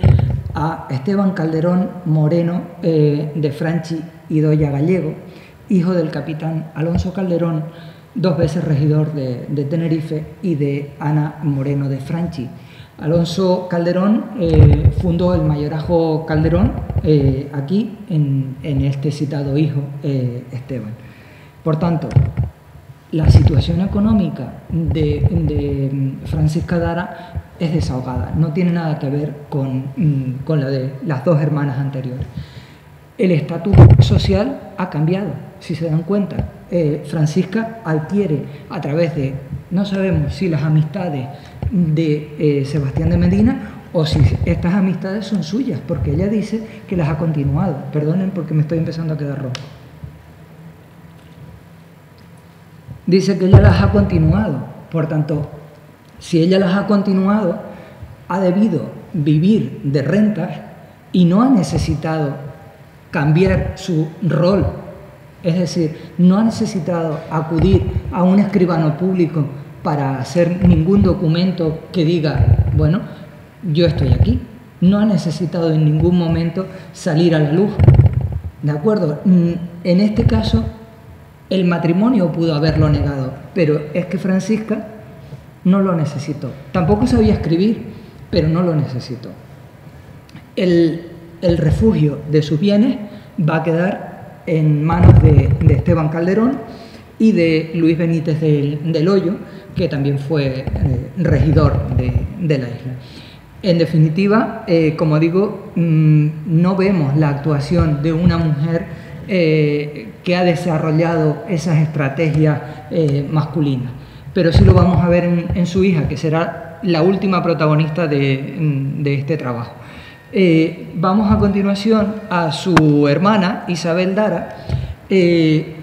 a Esteban Calderón Moreno de Franchi y Doya Gallego, hijo del capitán Alonso Calderón, 2 veces regidor de Tenerife, y de Ana Moreno de Franchi. Alonso Calderón fundó el mayorazgo Calderón aquí en este citado hijo Esteban. Por tanto, la situación económica de Francisca Dara es desahogada, no tiene nada que ver con la de las 2 hermanas anteriores. El estatus social ha cambiado, si se dan cuenta. Francisca adquiere a través de, no sabemos si las amistades de Sebastián de Medina o si estas amistades son suyas, porque ella dice que las ha continuado. Perdonen porque me estoy empezando a quedar rojo. Dice que ella las ha continuado, por tanto, si ella las ha continuado, ha debido vivir de rentas y no ha necesitado cambiar su rol. Es decir, no ha necesitado acudir a un escribano público para hacer ningún documento que diga, bueno, yo estoy aquí. No ha necesitado en ningún momento salir a la luz. ¿De acuerdo? En este caso, el matrimonio pudo haberlo negado, pero es que Francisca no lo necesitó. Tampoco sabía escribir, pero no lo necesitó. El refugio de sus bienes va a quedar en manos de Esteban Calderón y de Luis Benítez del Hoyo, que también fue regidor de la isla. En definitiva, como digo, no vemos la actuación de una mujer que ha desarrollado esas estrategias masculinas, pero sí lo vamos a ver en su hija, que será la última protagonista de este trabajo. Vamos a continuación a su hermana Isabel Dara, que,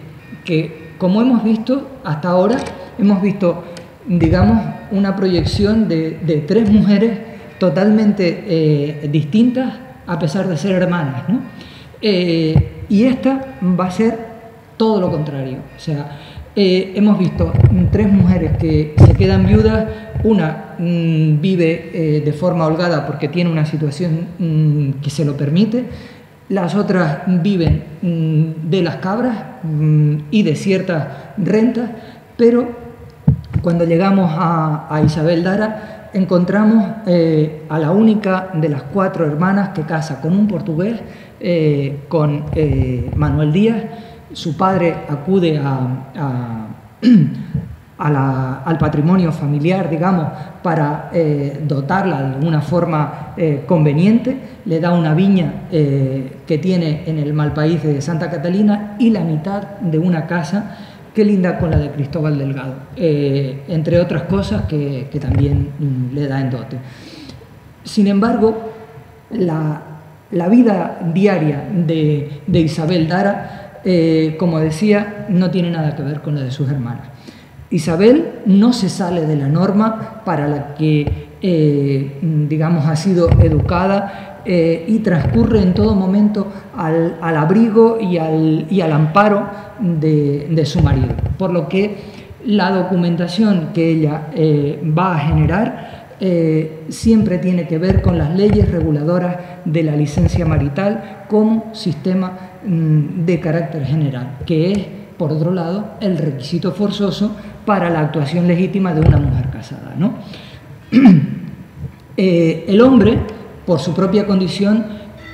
como hemos visto hasta ahora, hemos visto, digamos, una proyección de 3 mujeres totalmente distintas a pesar de ser hermanas, ¿no? Y esta va a ser todo lo contrario. O sea, hemos visto 3 mujeres que se quedan viudas. Una vive de forma holgada porque tiene una situación que se lo permite. Las otras viven de las cabras y de ciertas rentas, pero cuando llegamos a Isabel Dara encontramos a la única de las 4 hermanas que casa con un portugués, con Manuel Díaz. Su padre acude al patrimonio familiar, digamos, para dotarla de alguna forma conveniente. Le da una viña que tiene en el Malpaís de Santa Catalina y la mitad de una casa que linda con la de Cristóbal Delgado, entre otras cosas que también le da en dote. Sin embargo, la vida diaria de Isabel Dara, como decía, no tiene nada que ver con la de sus hermanas. Isabel no se sale de la norma para la que, digamos, ha sido educada y transcurre en todo momento al abrigo y al amparo de su marido. Por lo que la documentación que ella va a generar siempre tiene que ver con las leyes reguladoras de la licencia marital como sistema de carácter general, que es, por otro lado, el requisito forzoso para la actuación legítima de una mujer casada, ¿no? El hombre, por su propia condición,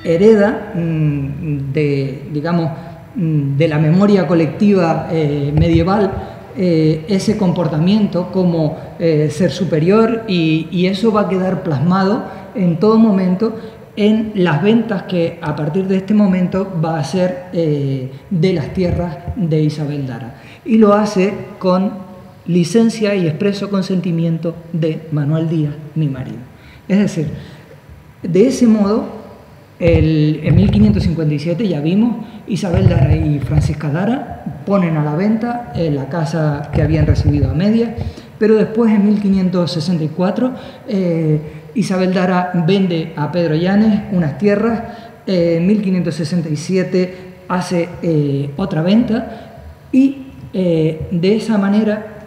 hereda digamos, de la memoria colectiva medieval ese comportamiento como ser superior, y eso va a quedar plasmado en todo momento en las ventas que a partir de este momento va a hacer de las tierras de Isabel Dara, y lo hace con licencia y expreso consentimiento de Manuel Díaz, mi marido. Es decir, de ese modo, en 1557 ya vimos, Isabel Dara y Francisca Dara ponen a la venta la casa que habían recibido a medias, pero después en 1564 Isabel Dara vende a Pedro Llanes unas tierras, en 1567 hace otra venta y de esa manera,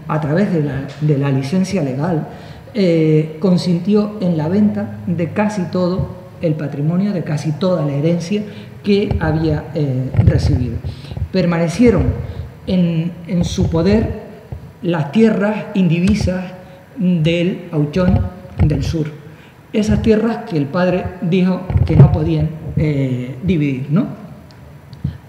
a través de la licencia legal, consintió en la venta de casi todo el patrimonio, de casi toda la herencia que había recibido. Permanecieron en su poder las tierras indivisas del Auchón del Sur. Esas tierras que el padre dijo que no podían dividir, ¿no?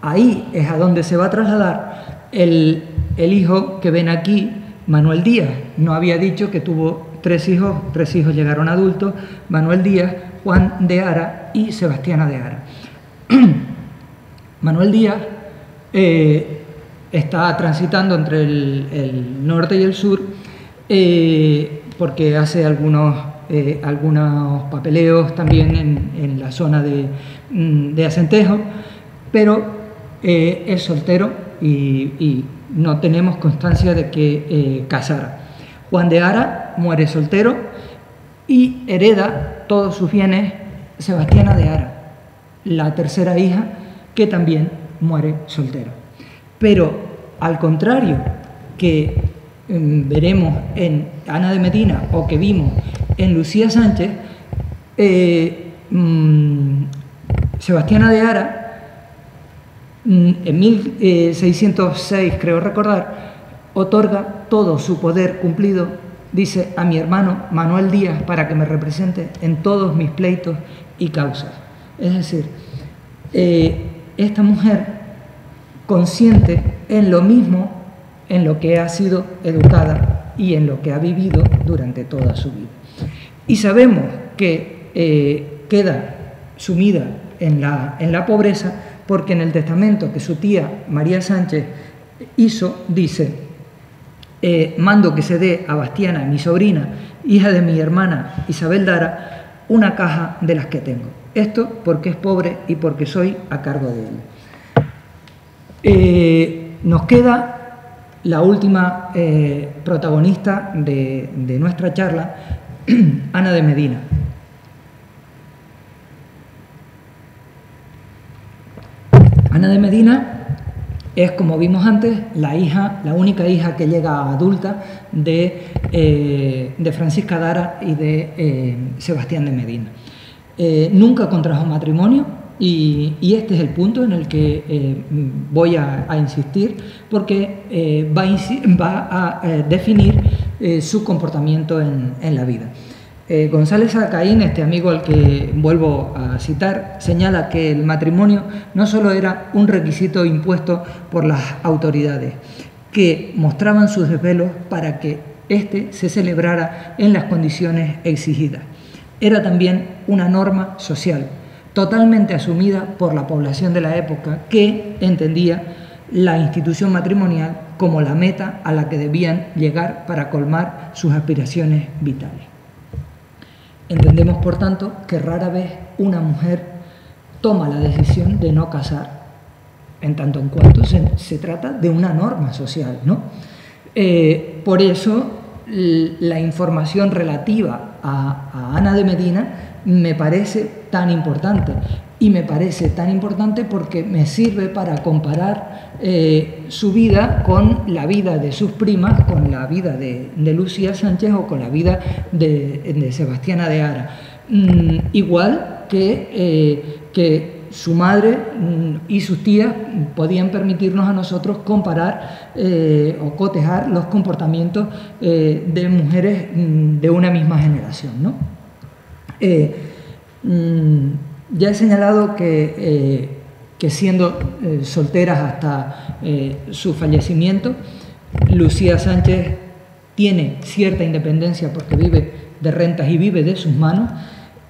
Ahí es a donde se va a trasladar el hijo que ven aquí, Manuel Díaz. No había dicho que tuvo tres hijos llegaron adultos: Manuel Díaz, Juan de Ara y Sebastiana de Ara. Manuel Díaz está transitando entre el norte y el sur porque hace algunos papeleos también en la zona de Acentejo, pero es soltero y no tenemos constancia de que casara. Juan de Ara muere soltero y hereda todos sus bienes Sebastiana de Ara, la tercera hija, que también muere soltera. Pero al contrario que veremos en Ana de Medina o que vimos en Lucía Sánchez, Sebastiana de Ara, en 1606, creo recordar, otorga todo su poder cumplido, dice, a mi hermano Manuel Díaz para que me represente en todos mis pleitos y causas. Es decir, esta mujer consciente en lo mismo en lo que ha sido educada y en lo que ha vivido durante toda su vida. Y sabemos que queda sumida en la pobreza porque en el testamento que su tía María Sánchez hizo, dice: mando que se dé a Bastiana, mi sobrina, hija de mi hermana Isabel Dara, una caja de las que tengo. Esto porque es pobre y porque soy a cargo de él. Nos queda la última protagonista de nuestra charla, Ana de Medina. Ana de Medina es, como vimos antes, la única hija que llega adulta de Francisca Dara y de Sebastián de Medina. Nunca contrajo matrimonio y este es el punto en el que voy a insistir, porque va a definir su comportamiento en la vida. González Acaín, este amigo al que vuelvo a citar, señala que el matrimonio no solo era un requisito impuesto por las autoridades, que mostraban sus desvelos para que éste se celebrara en las condiciones exigidas. Era también una norma social, totalmente asumida por la población de la época, que entendía la institución matrimonial como la meta a la que debían llegar para colmar sus aspiraciones vitales. Entendemos, por tanto, que rara vez una mujer toma la decisión de no casar, en tanto en cuanto se trata de una norma social, ¿no? Por eso, la información relativa a Ana de Medina me parece tan importante. Y me parece tan importante porque me sirve para comparar su vida con la vida de sus primas, con la vida de Lucía Sánchez o con la vida de Sebastiana de Ara. Igual que su madre y sus tías podían permitirnos a nosotros comparar o cotejar los comportamientos de mujeres de una misma generación, ¿no? Ya he señalado que siendo solteras hasta su fallecimiento, Lucía Sánchez tiene cierta independencia porque vive de rentas y vive de sus manos,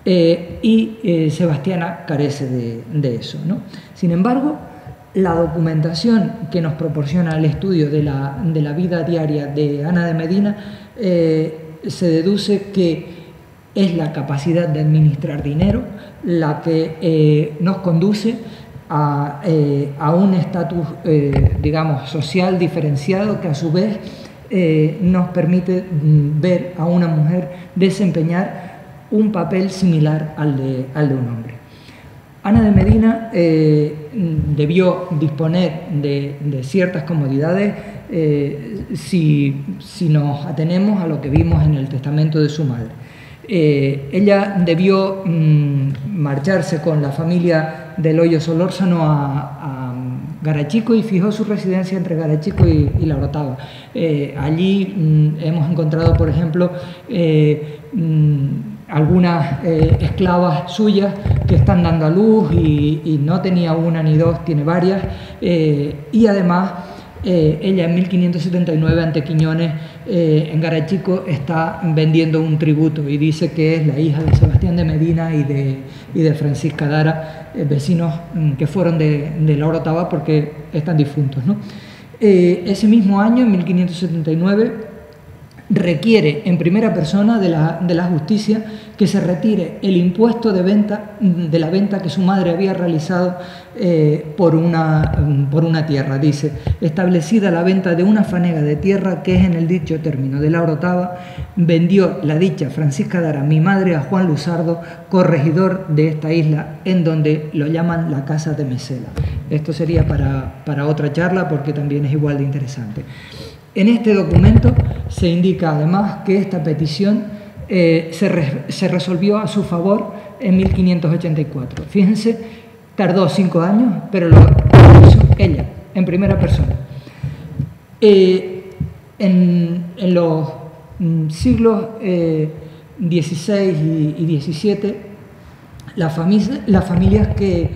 y Sebastiana carece de eso, ¿no? Sin embargo, la documentación que nos proporciona el estudio de la vida diaria de Ana de Medina se deduce que es la capacidad de administrar dinero la que nos conduce a un estatus, digamos, social diferenciado, que a su vez nos permite ver a una mujer desempeñar un papel similar al de un hombre. Ana de Medina debió disponer de ciertas comodidades si nos atenemos a lo que vimos en el testamento de su madre. Ella debió marcharse con la familia del Hoyo Solórzano a Garachico y fijó su residencia entre Garachico y La Orotava. Allí hemos encontrado, por ejemplo, algunas esclavas suyas que están dando a luz y no tenía una ni dos, tiene varias, y además ella en 1579 ante Quiñones en Garachico está vendiendo un tributo y dice que es la hija de Sebastián de Medina y de Francisca Dara, vecinos que fueron de La Orotava porque están difuntos, ¿no? Ese mismo año, en 1579, requiere en primera persona de la justicia que se retire el impuesto de la venta que su madre había realizado por una tierra. Dice: establecida la venta de una fanega de tierra que es en el dicho término de La Orotava, vendió la dicha Francisca Dara, mi madre, a Juan Luzardo, corregidor de esta isla, en donde lo llaman la casa de Mesela. Esto sería para otra charla porque también es igual de interesante. En este documento se indica además que esta petición se resolvió a su favor en 1584. Fíjense, tardó 5 años, pero lo hizo ella, en primera persona. En los siglos XVI y XVII, las familias que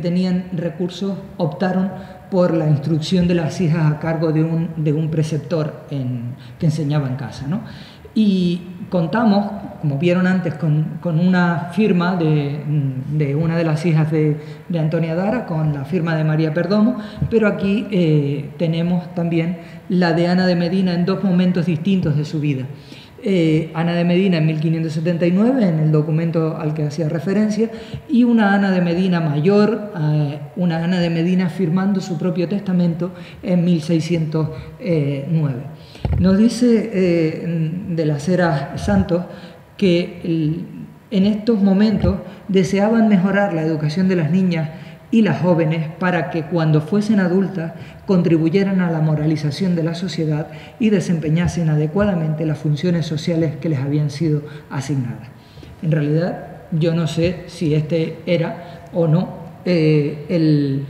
tenían recursos optaron por la instrucción de las hijas a cargo de un preceptor que enseñaba en casa, ¿no? Y contamos, como vieron antes, con una firma de una de las hijas de Antonia Dara, con la firma de María Perdomo, pero aquí tenemos también la de Ana de Medina en 2 momentos distintos de su vida. Ana de Medina en 1579, en el documento al que hacía referencia, y una Ana de Medina mayor, una Ana de Medina firmando su propio testamento en 1609. Nos dice de las Heras Santos que en estos momentos deseaban mejorar la educación de las niñas y las jóvenes para que cuando fuesen adultas contribuyeran a la moralización de la sociedad y desempeñasen adecuadamente las funciones sociales que les habían sido asignadas. En realidad, yo no sé si este era o no el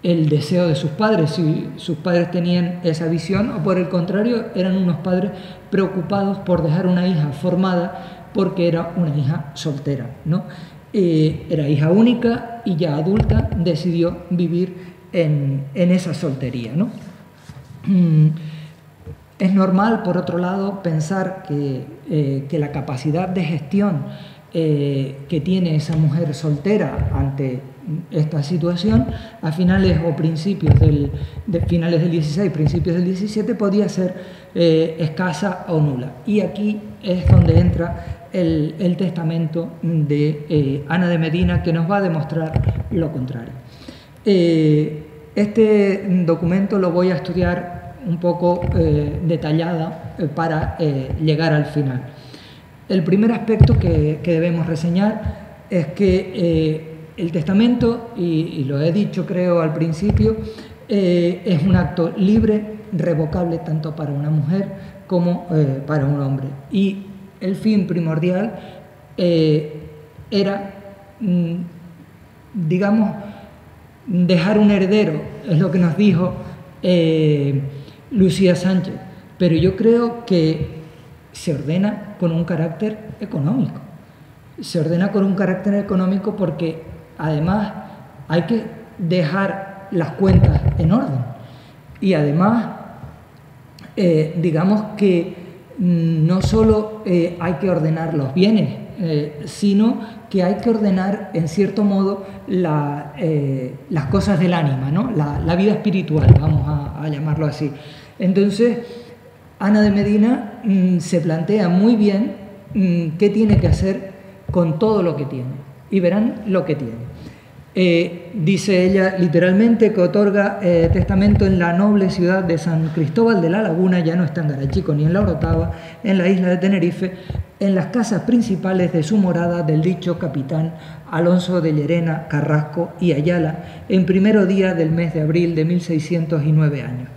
deseo de sus padres, si sus padres tenían esa visión o por el contrario eran unos padres preocupados por dejar una hija formada porque era una hija soltera, ¿no? Era hija única y ya adulta decidió vivir en esa soltería, ¿no? Es normal, por otro lado, pensar que la capacidad de gestión que tiene esa mujer soltera ante esta situación a finales o principios finales del 16, principios del 17 podía ser escasa o nula. Y aquí es donde entra el testamento de Ana de Medina, que nos va a demostrar lo contrario. Este documento lo voy a estudiar un poco detallada para llegar al final. El primer aspecto que debemos reseñar es que el testamento, y lo he dicho creo al principio, es un acto libre, revocable tanto para una mujer como para un hombre. Y el fin primordial era, digamos, dejar un heredero, es lo que nos dijo Lucía Sánchez, pero yo creo que se ordena con un carácter económico. Se ordena con un carácter económico porque además hay que dejar las cuentas en orden y además digamos que no solo hay que ordenar los bienes, sino que hay que ordenar en cierto modo las cosas del ánima, ¿no? La vida espiritual, vamos a llamarlo así. Entonces Ana de Medina se plantea muy bien qué tiene que hacer con todo lo que tiene y verán lo que tiene. Dice ella literalmente que otorga testamento en la noble ciudad de San Cristóbal de la Laguna, ya no está en Garachico ni en la Orotava, en la isla de Tenerife, en las casas principales de su morada del dicho capitán Alonso de Llerena, Carrasco y Ayala, en primero día del mes de abril de 1609 años.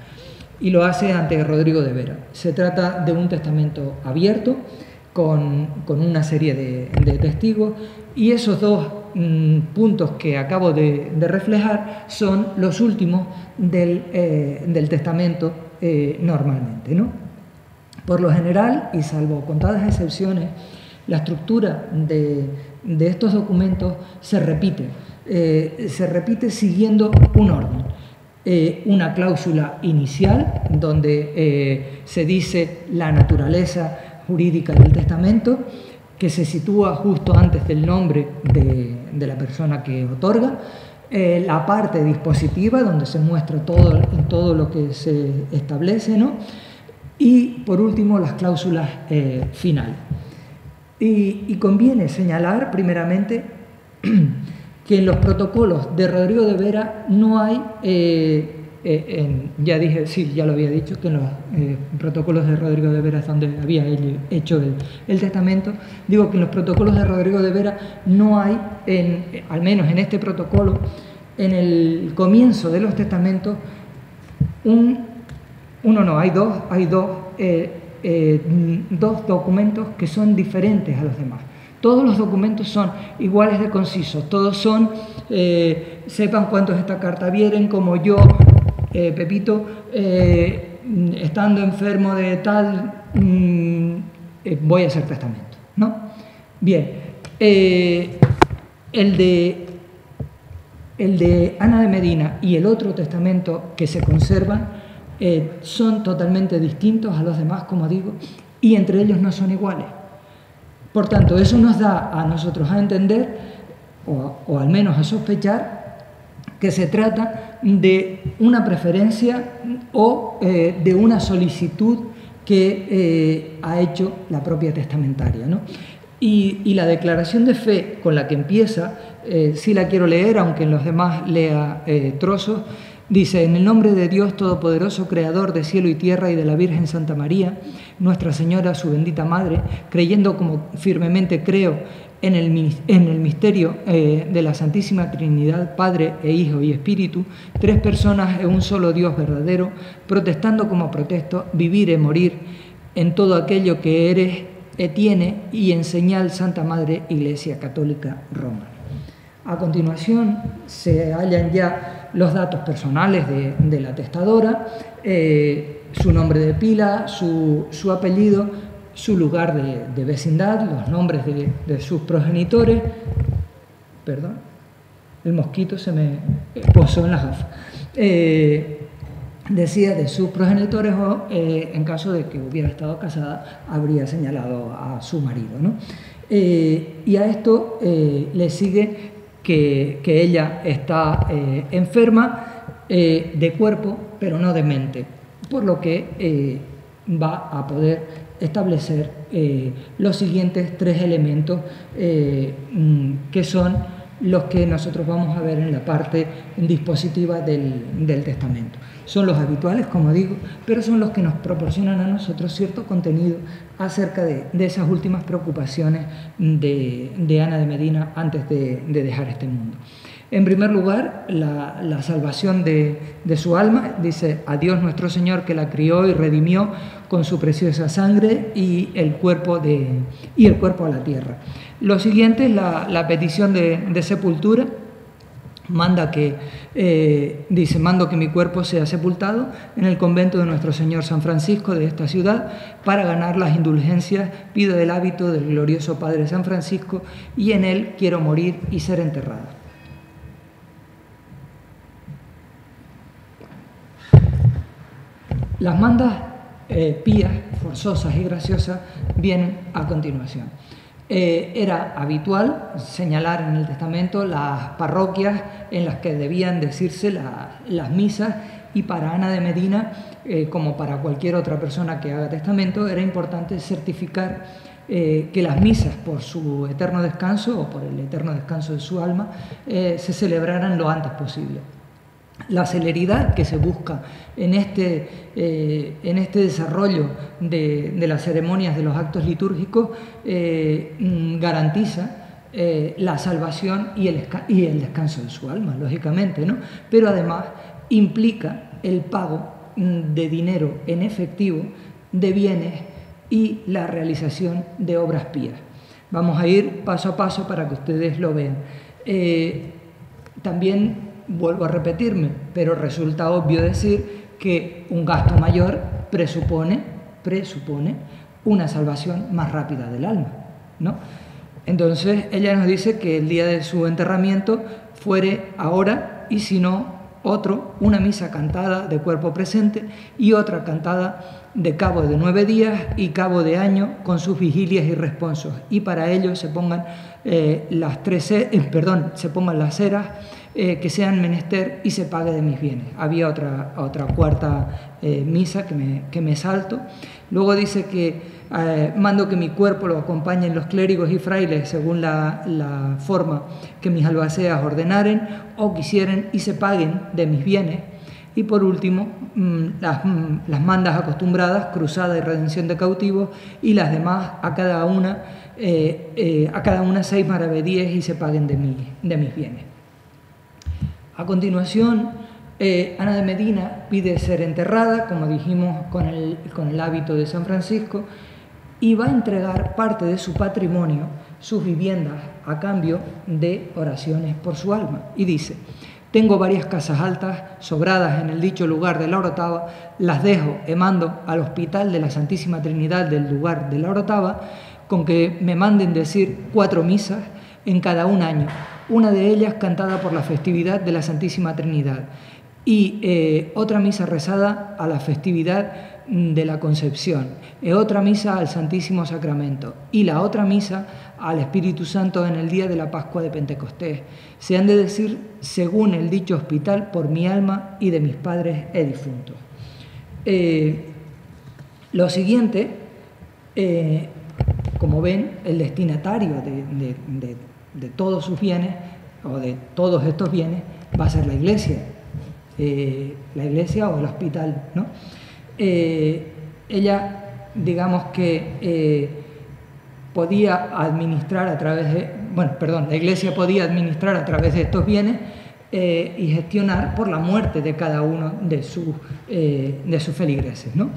Y lo hace ante Rodrigo de Vera. Se trata de un testamento abierto, con una serie de testigos, y esos dos puntos que acabo de reflejar son los últimos del testamento normalmente, ¿no? Por lo general, y salvo contadas excepciones, la estructura de estos documentos se repite siguiendo un orden. Una cláusula inicial donde se dice la naturaleza jurídica del testamento, que se sitúa justo antes del nombre de la persona que otorga, la parte dispositiva donde se muestra todo lo que se establece, ¿no? Y por último las cláusulas finales. Y conviene señalar primeramente que en los protocolos de Rodrigo de Vera no hay, ya dije, sí, ya lo había dicho, que en los protocolos de Rodrigo de Vera es donde había hecho el testamento. Digo que en los protocolos de Rodrigo de Vera no hay, al menos en este protocolo, en el comienzo de los testamentos, hay dos documentos que son diferentes a los demás. Todos los documentos son iguales de concisos, todos son, sepan cuántos esta carta vienen, como yo, Pepito, estando enfermo de tal, voy a hacer testamento, ¿no? Bien, el de Ana de Medina y el otro testamento que se conservan son totalmente distintos a los demás, como digo, y entre ellos no son iguales. Por tanto, eso nos da a nosotros a entender, o al menos a sospechar, que se trata de una preferencia o de una solicitud que ha hecho la propia testamentaria, ¿no? Y la declaración de fe con la que empieza, sí la quiero leer, aunque en los demás lea trozos. Dice: en el nombre de Dios Todopoderoso, Creador de cielo y tierra, y de la Virgen Santa María, Nuestra Señora, su bendita Madre, creyendo como firmemente creo en el misterio de la Santísima Trinidad, Padre e Hijo y Espíritu, tres personas en un solo Dios verdadero, protestando como protesto, vivir y morir en todo aquello que eres, tiene, y en señal Santa Madre Iglesia Católica Romana. A continuación se hallan ya los datos personales de la testadora, su nombre de pila, su apellido, su lugar de vecindad, los nombres de sus progenitores. Perdón, el mosquito se me posó en las gafas. Decía de sus progenitores, o en caso de que hubiera estado casada, habría señalado a su marido, ¿no? Y a esto le sigue que ella está enferma de cuerpo, pero no de mente, por lo que va a poder establecer los siguientes tres elementos que son los que nosotros vamos a ver en la parte dispositiva del testamento. Son los habituales, como digo, pero son los que nos proporcionan a nosotros cierto contenido acerca de esas últimas preocupaciones de Ana de Medina antes de dejar este mundo. En primer lugar, la salvación de su alma. Dice: a Dios nuestro Señor, que la crió y redimió con su preciosa sangre y el cuerpo a la tierra. Lo siguiente es la petición de sepultura. Mando que mi cuerpo sea sepultado en el convento de nuestro Señor San Francisco de esta ciudad, para ganar las indulgencias pido el hábito del glorioso Padre San Francisco, y en él quiero morir y ser enterrado. Las mandas pías, forzosas y graciosas vienen a continuación. Era habitual señalar en el testamento las parroquias en las que debían decirse las misas, y para Ana de Medina, como para cualquier otra persona que haga testamento, era importante certificar que las misas por su eterno descanso o por el eterno descanso de su alma se celebraran lo antes posible. La celeridad que se busca en este desarrollo de las ceremonias, de los actos litúrgicos, garantiza la salvación y el descanso de su alma, lógicamente, ¿no? Pero además implica el pago de dinero en efectivo, de bienes y la realización de obras pías. Vamos a ir paso a paso para que ustedes lo vean. También vuelvo a repetirme, pero resulta obvio decir que un gasto mayor presupone una salvación más rápida del alma, ¿no? Entonces ella nos dice que el día de su enterramiento fuere ahora y si no otro, una misa cantada de cuerpo presente y otra cantada de cabo de 9 días y cabo de año con sus vigilias y responsos, y para ello se pongan las ceras que sean menester y se pague de mis bienes. Había otra cuarta misa que me salto. Luego dice que mando que mi cuerpo lo acompañen los clérigos y frailes según la forma que mis albaceas ordenaren o quisieren y se paguen de mis bienes. Y por último, las mandas acostumbradas, cruzada y redención de cautivos, y las demás a cada una 6 maravedíes y se paguen de mis bienes. A continuación, Ana de Medina pide ser enterrada, como dijimos, con el hábito de San Francisco, y va a entregar parte de su patrimonio, sus viviendas, a cambio de oraciones por su alma. Y dice: tengo varias casas altas sobradas en el dicho lugar de la Orotava, las dejo mando al Hospital de la Santísima Trinidad del lugar de la Orotava, con que me manden decir 4 misas en cada un año, una de ellas cantada por la festividad de la Santísima Trinidad y otra misa rezada a la festividad de la Concepción, otra misa al Santísimo Sacramento y la otra misa al Espíritu Santo en el día de la Pascua de Pentecostés. Se han de decir según el dicho hospital por mi alma y de mis padres difuntos. Lo siguiente, como ven, el destinatario de todos sus bienes o de todos estos bienes va a ser la Iglesia o el hospital, ¿no? Ella, digamos que podía administrar a través de, la Iglesia podía administrar a través de estos bienes y gestionar por la muerte de cada uno de sus feligreses, ¿no?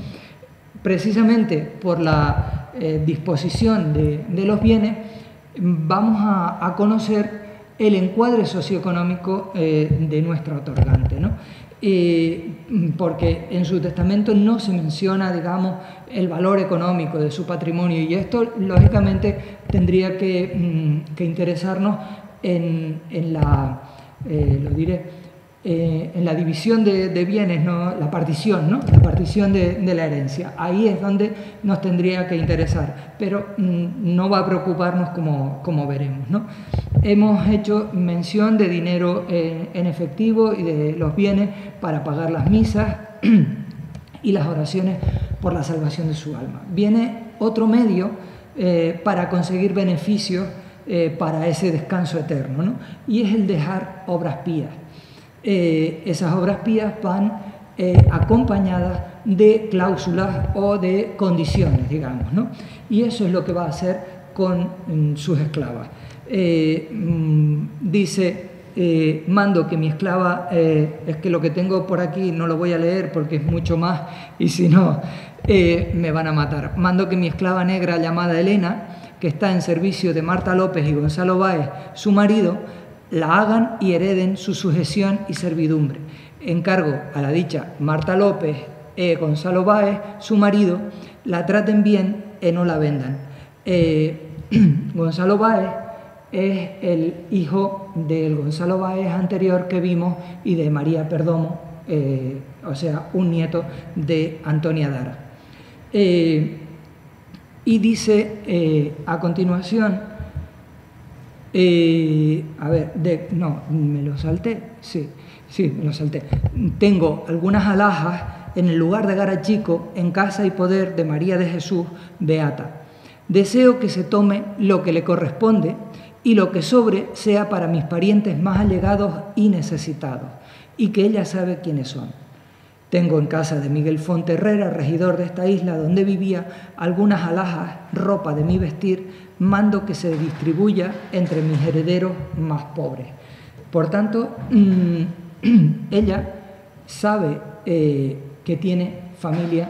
Precisamente por la disposición de los bienes vamos a conocer el encuadre socioeconómico de nuestra otorgante, ¿no? Porque en su testamento no se menciona, digamos, el valor económico de su patrimonio, y esto lógicamente tendría que interesarnos en la división de bienes, ¿no? La partición, ¿no? La partición de la herencia. Ahí es donde nos tendría que interesar, pero no va a preocuparnos como veremos, ¿no? Hemos hecho mención de dinero en efectivo y de los bienes para pagar las misas y las oraciones por la salvación de su alma. Viene otro medio para conseguir beneficios para ese descanso eterno, ¿no? Y es el dejar obras pías. Esas obras pías van acompañadas de cláusulas o de condiciones, digamos, ¿no? Y eso es lo que va a hacer con sus esclavas. Dice, mando que mi esclava, es que lo que tengo por aquí no lo voy a leer porque es mucho más y si no me van a matar. Mando que mi esclava negra llamada Elena, que está en servicio de Marta López y Gonzalo Báez, su marido, la hagan y hereden su sujeción y servidumbre. Encargo a la dicha Marta López y Gonzalo Báez, su marido, la traten bien y no la vendan. Gonzalo Báez es el hijo del Gonzalo Báez anterior que vimos y de María Perdomo, o sea, un nieto de Antonia Dara. Y dice a continuación, me lo salté, sí, me lo salté. Tengo algunas alhajas en el lugar de Garachico, en casa y poder de María de Jesús, beata. Deseo que se tome lo que le corresponde y lo que sobre sea para mis parientes más allegados y necesitados, y que ella sabe quiénes son. Tengo en casa de Miguel Fonte Herrera, regidor de esta isla donde vivía, algunas alhajas, ropa de mi vestir, mando que se distribuya entre mis herederos más pobres. Por tanto, ella sabe que tiene familia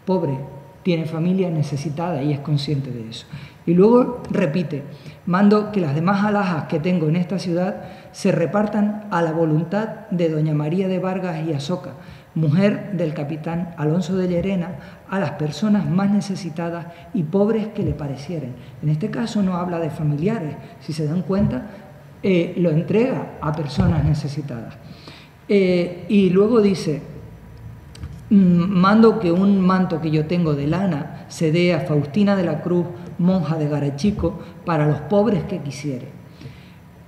pobre, tiene familia necesitada y es consciente de eso. Y luego repite, mando que las demás alhajas que tengo en esta ciudad se repartan a la voluntad de doña María de Vargas y Azoka, mujer del capitán Alonso de Llerena, a las personas más necesitadas y pobres que le parecieren. En este caso no habla de familiares, si se dan cuenta, lo entrega a personas necesitadas. Y luego dice, mando que un manto que yo tengo de lana se dé a Faustina de la Cruz, monja de Garachico, para los pobres que quisiere.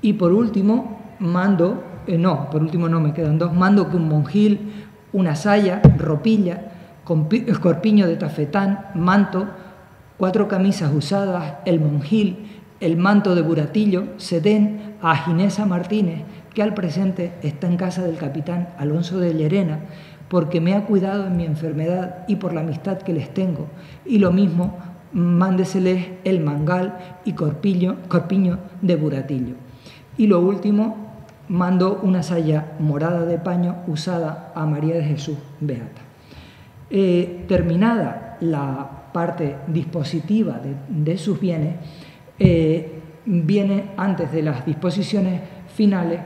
Y por último, mando me quedan dos, mando que un monjil, una saya, ropilla, corpiño de tafetán, manto, 4 camisas usadas, el monjil, el manto de buratillo, se den a Ginesa Martínez, que al presente está en casa del capitán Alonso de Llerena, porque me ha cuidado en mi enfermedad y por la amistad que les tengo, y lo mismo mándeseles el mangal y corpiño de buratillo. Y lo último, mando una saya morada de paño usada a María de Jesús Beata. Terminada la parte dispositiva de sus bienes, viene antes de las disposiciones finales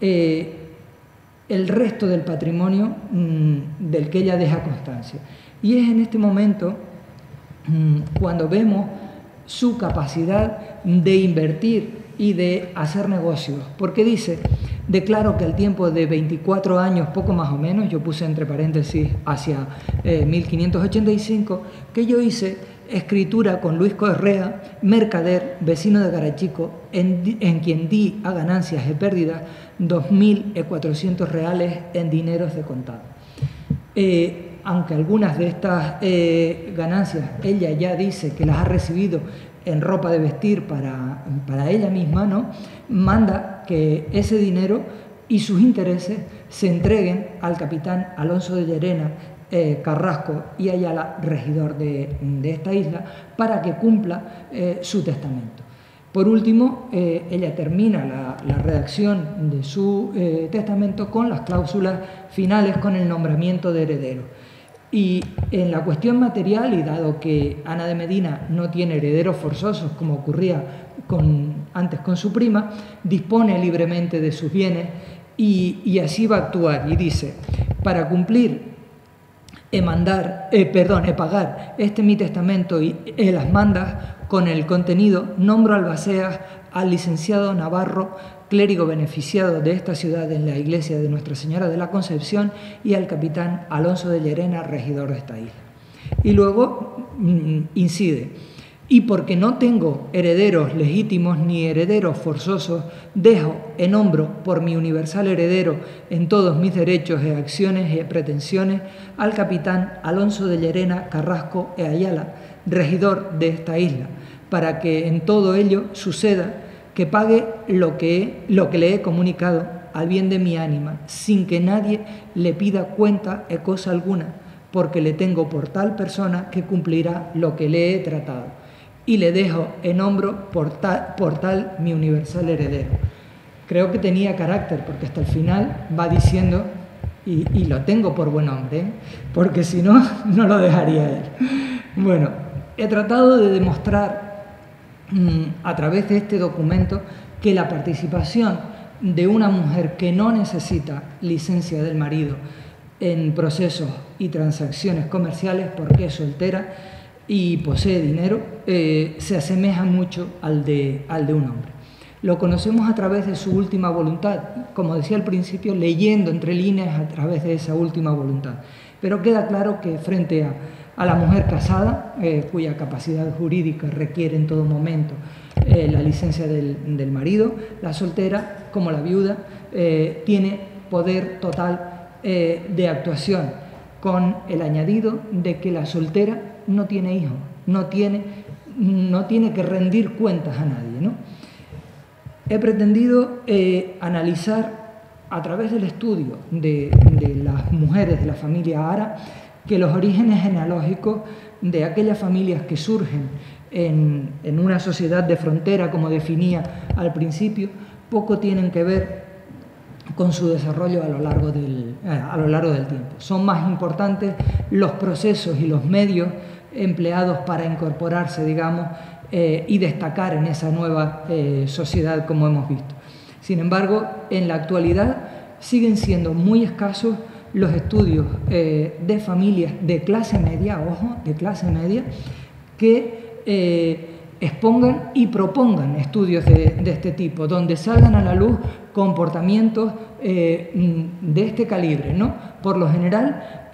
el resto del patrimonio del que ella deja constancia. Y es en este momento cuando vemos su capacidad de invertir y de hacer negocios, porque dice, declaro que al tiempo de 24 años, poco más o menos, yo puse entre paréntesis hacia 1585, que yo hice escritura con Luis Correa, mercader, vecino de Garachico, en quien di a ganancias y pérdidas 2.400 reales en dineros de contado. Aunque algunas de estas ganancias ella ya dice que las ha recibido en ropa de vestir para ella misma, ¿no? Manda que ese dinero y sus intereses se entreguen al capitán Alonso de Llerena, Carrasco y Ayala, regidor de esta isla, para que cumpla su testamento. Por último, ella termina la redacción de su testamento con las cláusulas finales, con el nombramiento de heredero. Y en la cuestión material, y dado que Ana de Medina no tiene herederos forzosos, como ocurría antes con su prima, dispone libremente de sus bienes y así va a actuar. Y dice, para cumplir pagar este mi testamento y las mandas con el contenido, nombro albaceas al licenciado Navarro, clérigo beneficiado de esta ciudad en la iglesia de Nuestra Señora de la Concepción, y al capitán Alonso de Llerena, regidor de esta isla. Y luego incide, y porque no tengo herederos legítimos ni herederos forzosos, dejo en hombro por mi universal heredero en todos mis derechos y acciones y pretensiones al capitán Alonso de Llerena, Carrasco e Ayala, regidor de esta isla, para que en todo ello suceda que pague lo que le he comunicado al bien de mi ánima, sin que nadie le pida cuenta e cosa alguna, porque le tengo por tal persona que cumplirá lo que le he tratado, y le dejo en hombro por tal mi universal heredero. Creo que tenía carácter, porque hasta el final va diciendo, y lo tengo por buen hombre, porque si no, no lo dejaría él. Bueno, he tratado de demostrar a través de este documento que la participación de una mujer que no necesita licencia del marido en procesos y transacciones comerciales porque es soltera y posee dinero, se asemeja mucho al de un hombre. Lo conocemos a través de su última voluntad, como decía al principio, leyendo entre líneas a través de esa última voluntad. Pero queda claro que frente a la mujer casada, cuya capacidad jurídica requiere en todo momento la licencia del marido, la soltera, como la viuda, tiene poder total de actuación, con el añadido de que la soltera no tiene hijos, no tiene no tiene que rendir cuentas a nadie, ¿no? He pretendido analizar a través del estudio de las mujeres de la familia Ara que los orígenes genealógicos de aquellas familias que surgen en una sociedad de frontera, como definía al principio, poco tienen que ver con su desarrollo a lo largo del tiempo. Son más importantes los procesos y los medios empleados para incorporarse, digamos, y destacar en esa nueva sociedad, como hemos visto. Sin embargo, en la actualidad siguen siendo muy escasos los estudios de familias de clase media, ojo, de clase media, que expongan y propongan estudios de este tipo, donde salgan a la luz comportamientos de este calibre, ¿no? Por lo general,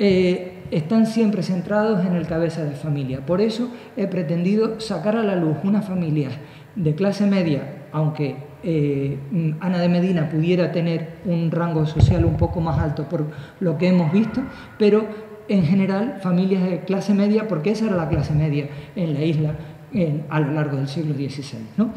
están siempre centrados en el cabeza de familia. Por eso he pretendido sacar a la luz unas familias de clase media, aunque Ana de Medina pudiera tener un rango social un poco más alto por lo que hemos visto, pero en general familias de clase media, porque esa era la clase media en la isla a lo largo del siglo XVI, ¿no?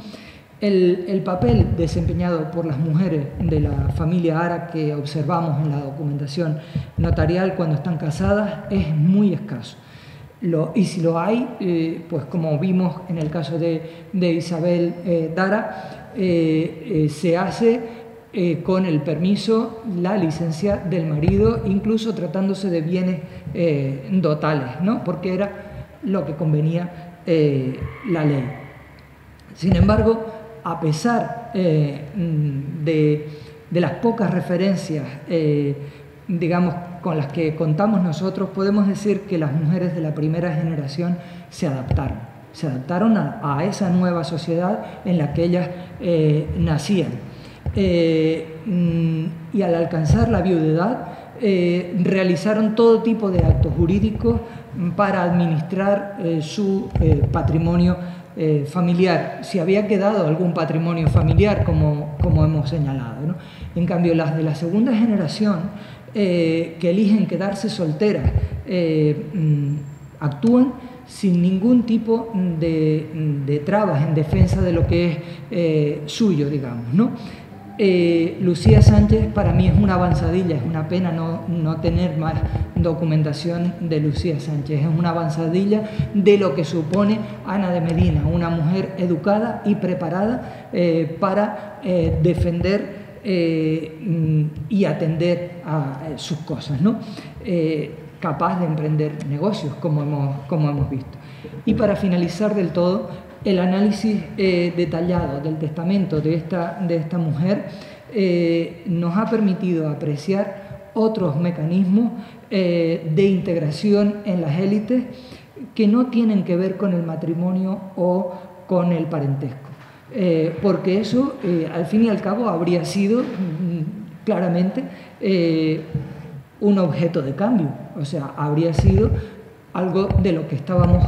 El papel desempeñado por las mujeres de la familia Ara que observamos en la documentación notarial cuando están casadas es muy escaso. Y si lo hay, pues como vimos en el caso de Isabel Dara, se hace con el permiso, la licencia del marido, incluso tratándose de bienes dotales, ¿no? Porque era lo que convenía la ley. Sin embargo, a pesar de las pocas referencias, digamos, con las que contamos nosotros, podemos decir que las mujeres de la primera generación se adaptaron a esa nueva sociedad en la que ellas nacían. Y al alcanzar la viudedad, realizaron todo tipo de actos jurídicos para administrar su patrimonio familiar, si había quedado algún patrimonio familiar, como hemos señalado, ¿no? En cambio, las de la segunda generación, que eligen quedarse solteras, actúan sin ningún tipo de trabas en defensa de lo que es suyo, digamos, ¿no? Lucía Sánchez para mí es una avanzadilla, es una pena no tener más documentación de Lucía Sánchez, es una avanzadilla de lo que supone Ana de Medina, una mujer educada y preparada para defender y atender a sus cosas, ¿no? Capaz de emprender negocios, como hemos visto. Y para finalizar del todo, el análisis detallado del testamento de esta mujer nos ha permitido apreciar otros mecanismos de integración en las élites que no tienen que ver con el matrimonio o con el parentesco. Porque eso, al fin y al cabo, habría sido claramente un objeto de cambio. O sea, habría sido algo de lo que estábamos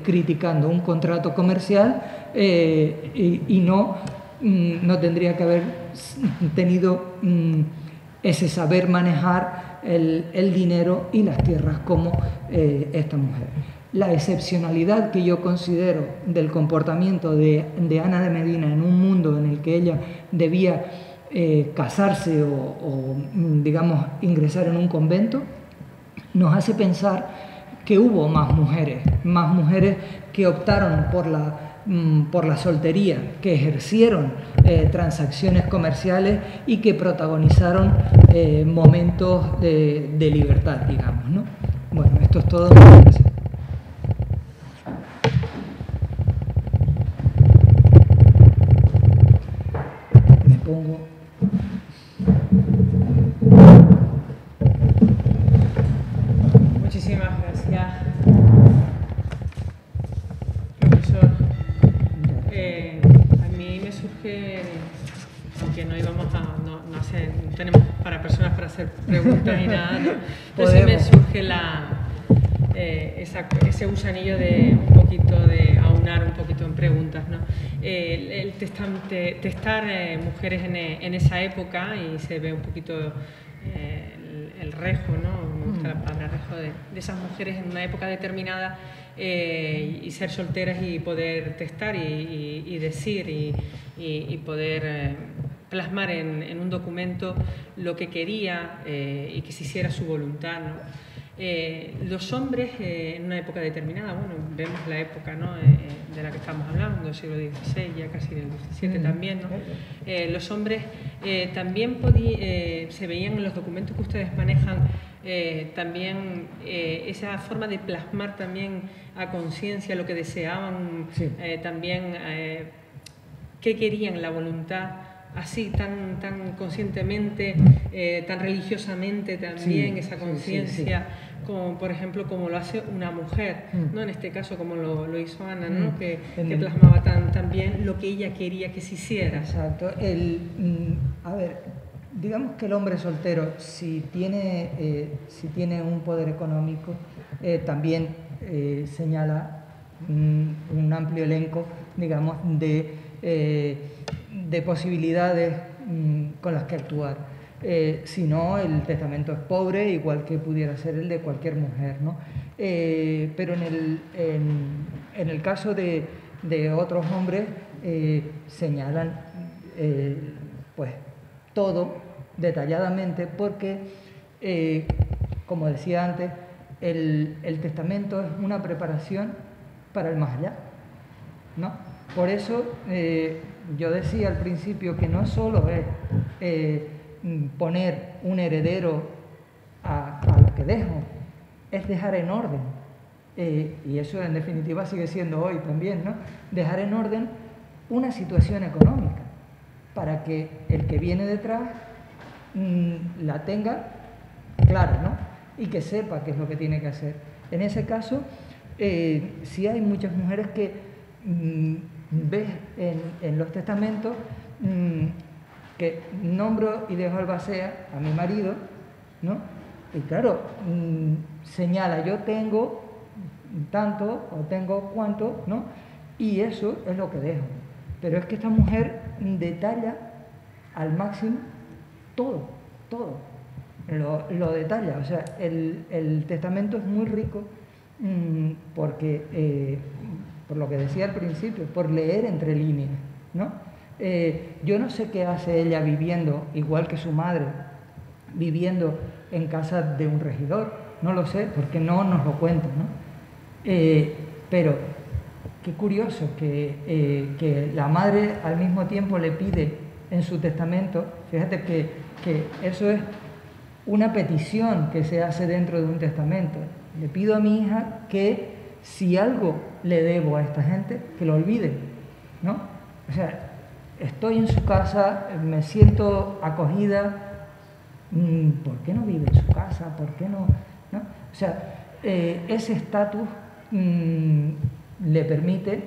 criticando, un contrato comercial, y no tendría que haber tenido ese saber manejar el dinero y las tierras como esta mujer. La excepcionalidad que yo considero del comportamiento de Ana de Medina en un mundo en el que ella debía casarse o digamos, ingresar en un convento, nos hace pensar que hubo más mujeres que optaron por la soltería, que ejercieron transacciones comerciales y que protagonizaron momentos de libertad, digamos, ¿no? Bueno, esto es todo. Gracias. Me pongo... Muchísimas gracias, profesor. A mí me surge, aunque no íbamos no tenemos para personas para hacer preguntas ni nada, ¿no? Entonces me surge ese gusanillo de un poquito de aunar un poquito en preguntas, ¿no? El testar mujeres en esa época, y se ve un poquito el rejo, ¿no? gusta la palabra rejo, de esas mujeres en una época determinada y ser solteras y poder testar y decir y poder plasmar en un documento lo que quería y que se hiciera su voluntad, ¿no? Los hombres en una época determinada, bueno, vemos la época, ¿no? De la que estamos hablando, del siglo XVI, ya casi del XVII también, ¿no? Los hombres también se veían en los documentos que ustedes manejan también esa forma de plasmar también a conciencia lo que deseaban, también qué querían, la voluntad, así tan conscientemente, tan religiosamente también, esa conciencia, como por ejemplo como lo hace una mujer, ¿no? En este caso como lo hizo Ana, ¿no? Que plasmaba tan bien lo que ella quería que se hiciera. Exacto. A ver, digamos que el hombre soltero, si tiene un poder económico, también señala un amplio elenco, digamos, de posibilidades con las que actuar. Si no, el testamento es pobre, igual que pudiera ser el de cualquier mujer, ¿no? Pero en el caso de otros hombres, señalan pues todo detalladamente, porque, como decía antes, el testamento es una preparación para el más allá, ¿no? Por eso yo decía al principio que no solo es poner un heredero a lo que dejo, es dejar en orden, y eso en definitiva sigue siendo hoy también, ¿no? Dejar en orden una situación económica para que el que viene detrás la tenga clara, ¿no? Y que sepa qué es lo que tiene que hacer. En ese caso, sí hay muchas mujeres que ves en los testamentos que nombro y dejo albacea a mi marido, ¿no? Y claro, señala, yo tengo tanto o tengo cuánto, ¿no? Y eso es lo que dejo. Pero es que esta mujer detalla al máximo todo, lo detalla. O sea, el testamento es muy rico porque, por lo que decía al principio, por leer entre líneas, ¿no? Yo no sé qué hace ella viviendo, igual que su madre, viviendo en casa de un regidor, no lo sé, porque no nos lo cuentan, ¿no? Pero qué curioso que la madre al mismo tiempo le pide en su testamento, fíjate que eso es una petición que se hace dentro de un testamento. Le pido a mi hija que si algo le debo a esta gente, que lo olvide, ¿no? O sea, estoy en su casa, me siento acogida, ¿por qué no vive en su casa? ¿Por qué no? ¿No? O sea, ese estatus le permite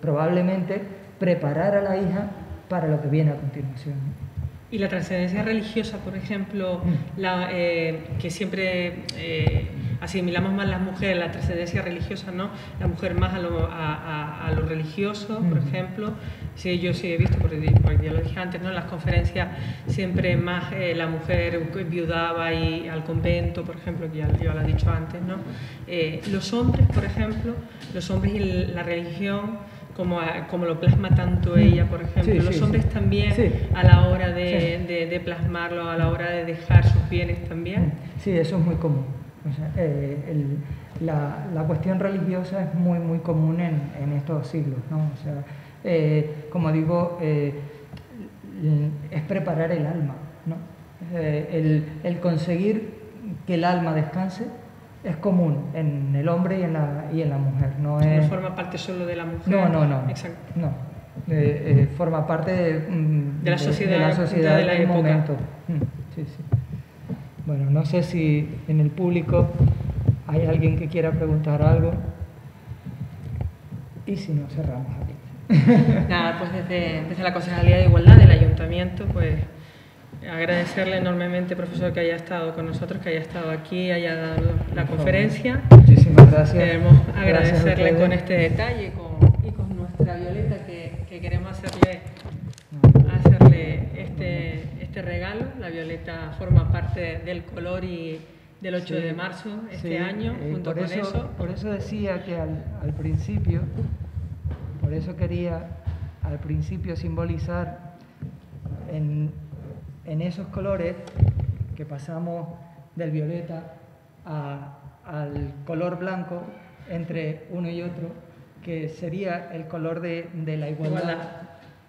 probablemente preparar a la hija para lo que viene a continuación, ¿no? Y la trascendencia religiosa, por ejemplo, que siempre asimilamos más las mujeres, la trascendencia religiosa, ¿no? La mujer más a lo religioso, por ejemplo. Sí, yo sí he visto, porque ya lo dije antes, ¿no? En las conferencias siempre más la mujer viudaba y al convento, por ejemplo, que ya lo he dicho antes, ¿no? Los hombres, por ejemplo, los hombres y la religión, como lo plasma tanto ella, por ejemplo, los hombres también a la hora de plasmarlo, a la hora de dejar sus bienes también. Sí, eso es muy común. O sea, la cuestión religiosa es muy, muy común en estos siglos, ¿no? O sea, como digo, es preparar el alma, ¿no? El conseguir que el alma descanse es común en el hombre y en la mujer. No forma parte solo de la mujer. No. Exacto. No. Forma parte de la sociedad de la del época. momento. Sí. Bueno, no sé si en el público hay alguien que quiera preguntar algo. Y si no, cerramos aquí. Nada, pues desde la Concejalía de Igualdad del Ayuntamiento, pues agradecerle enormemente, profesor, que haya estado con nosotros, que haya estado aquí, haya dado la conferencia. Muchísimas gracias. Queremos agradecerle con este detalle y con nuestra Violeta, que queremos hacerle este regalo. La Violeta forma parte del color y del 8 de marzo este año, junto con eso. Por eso decía que al principio, por eso quería al principio simbolizar en esos colores que pasamos del violeta al color blanco entre uno y otro, que sería el color de la igualdad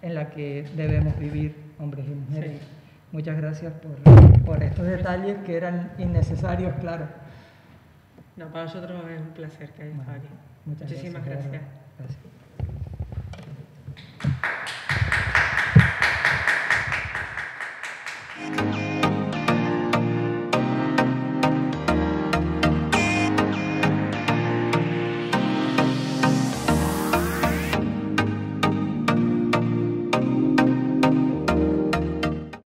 en la que debemos vivir hombres y mujeres. Sí. Muchas gracias por estos detalles que eran innecesarios, claro. No, para nosotros es un placer que hayas estado aquí. Muchísimas gracias. Gracias.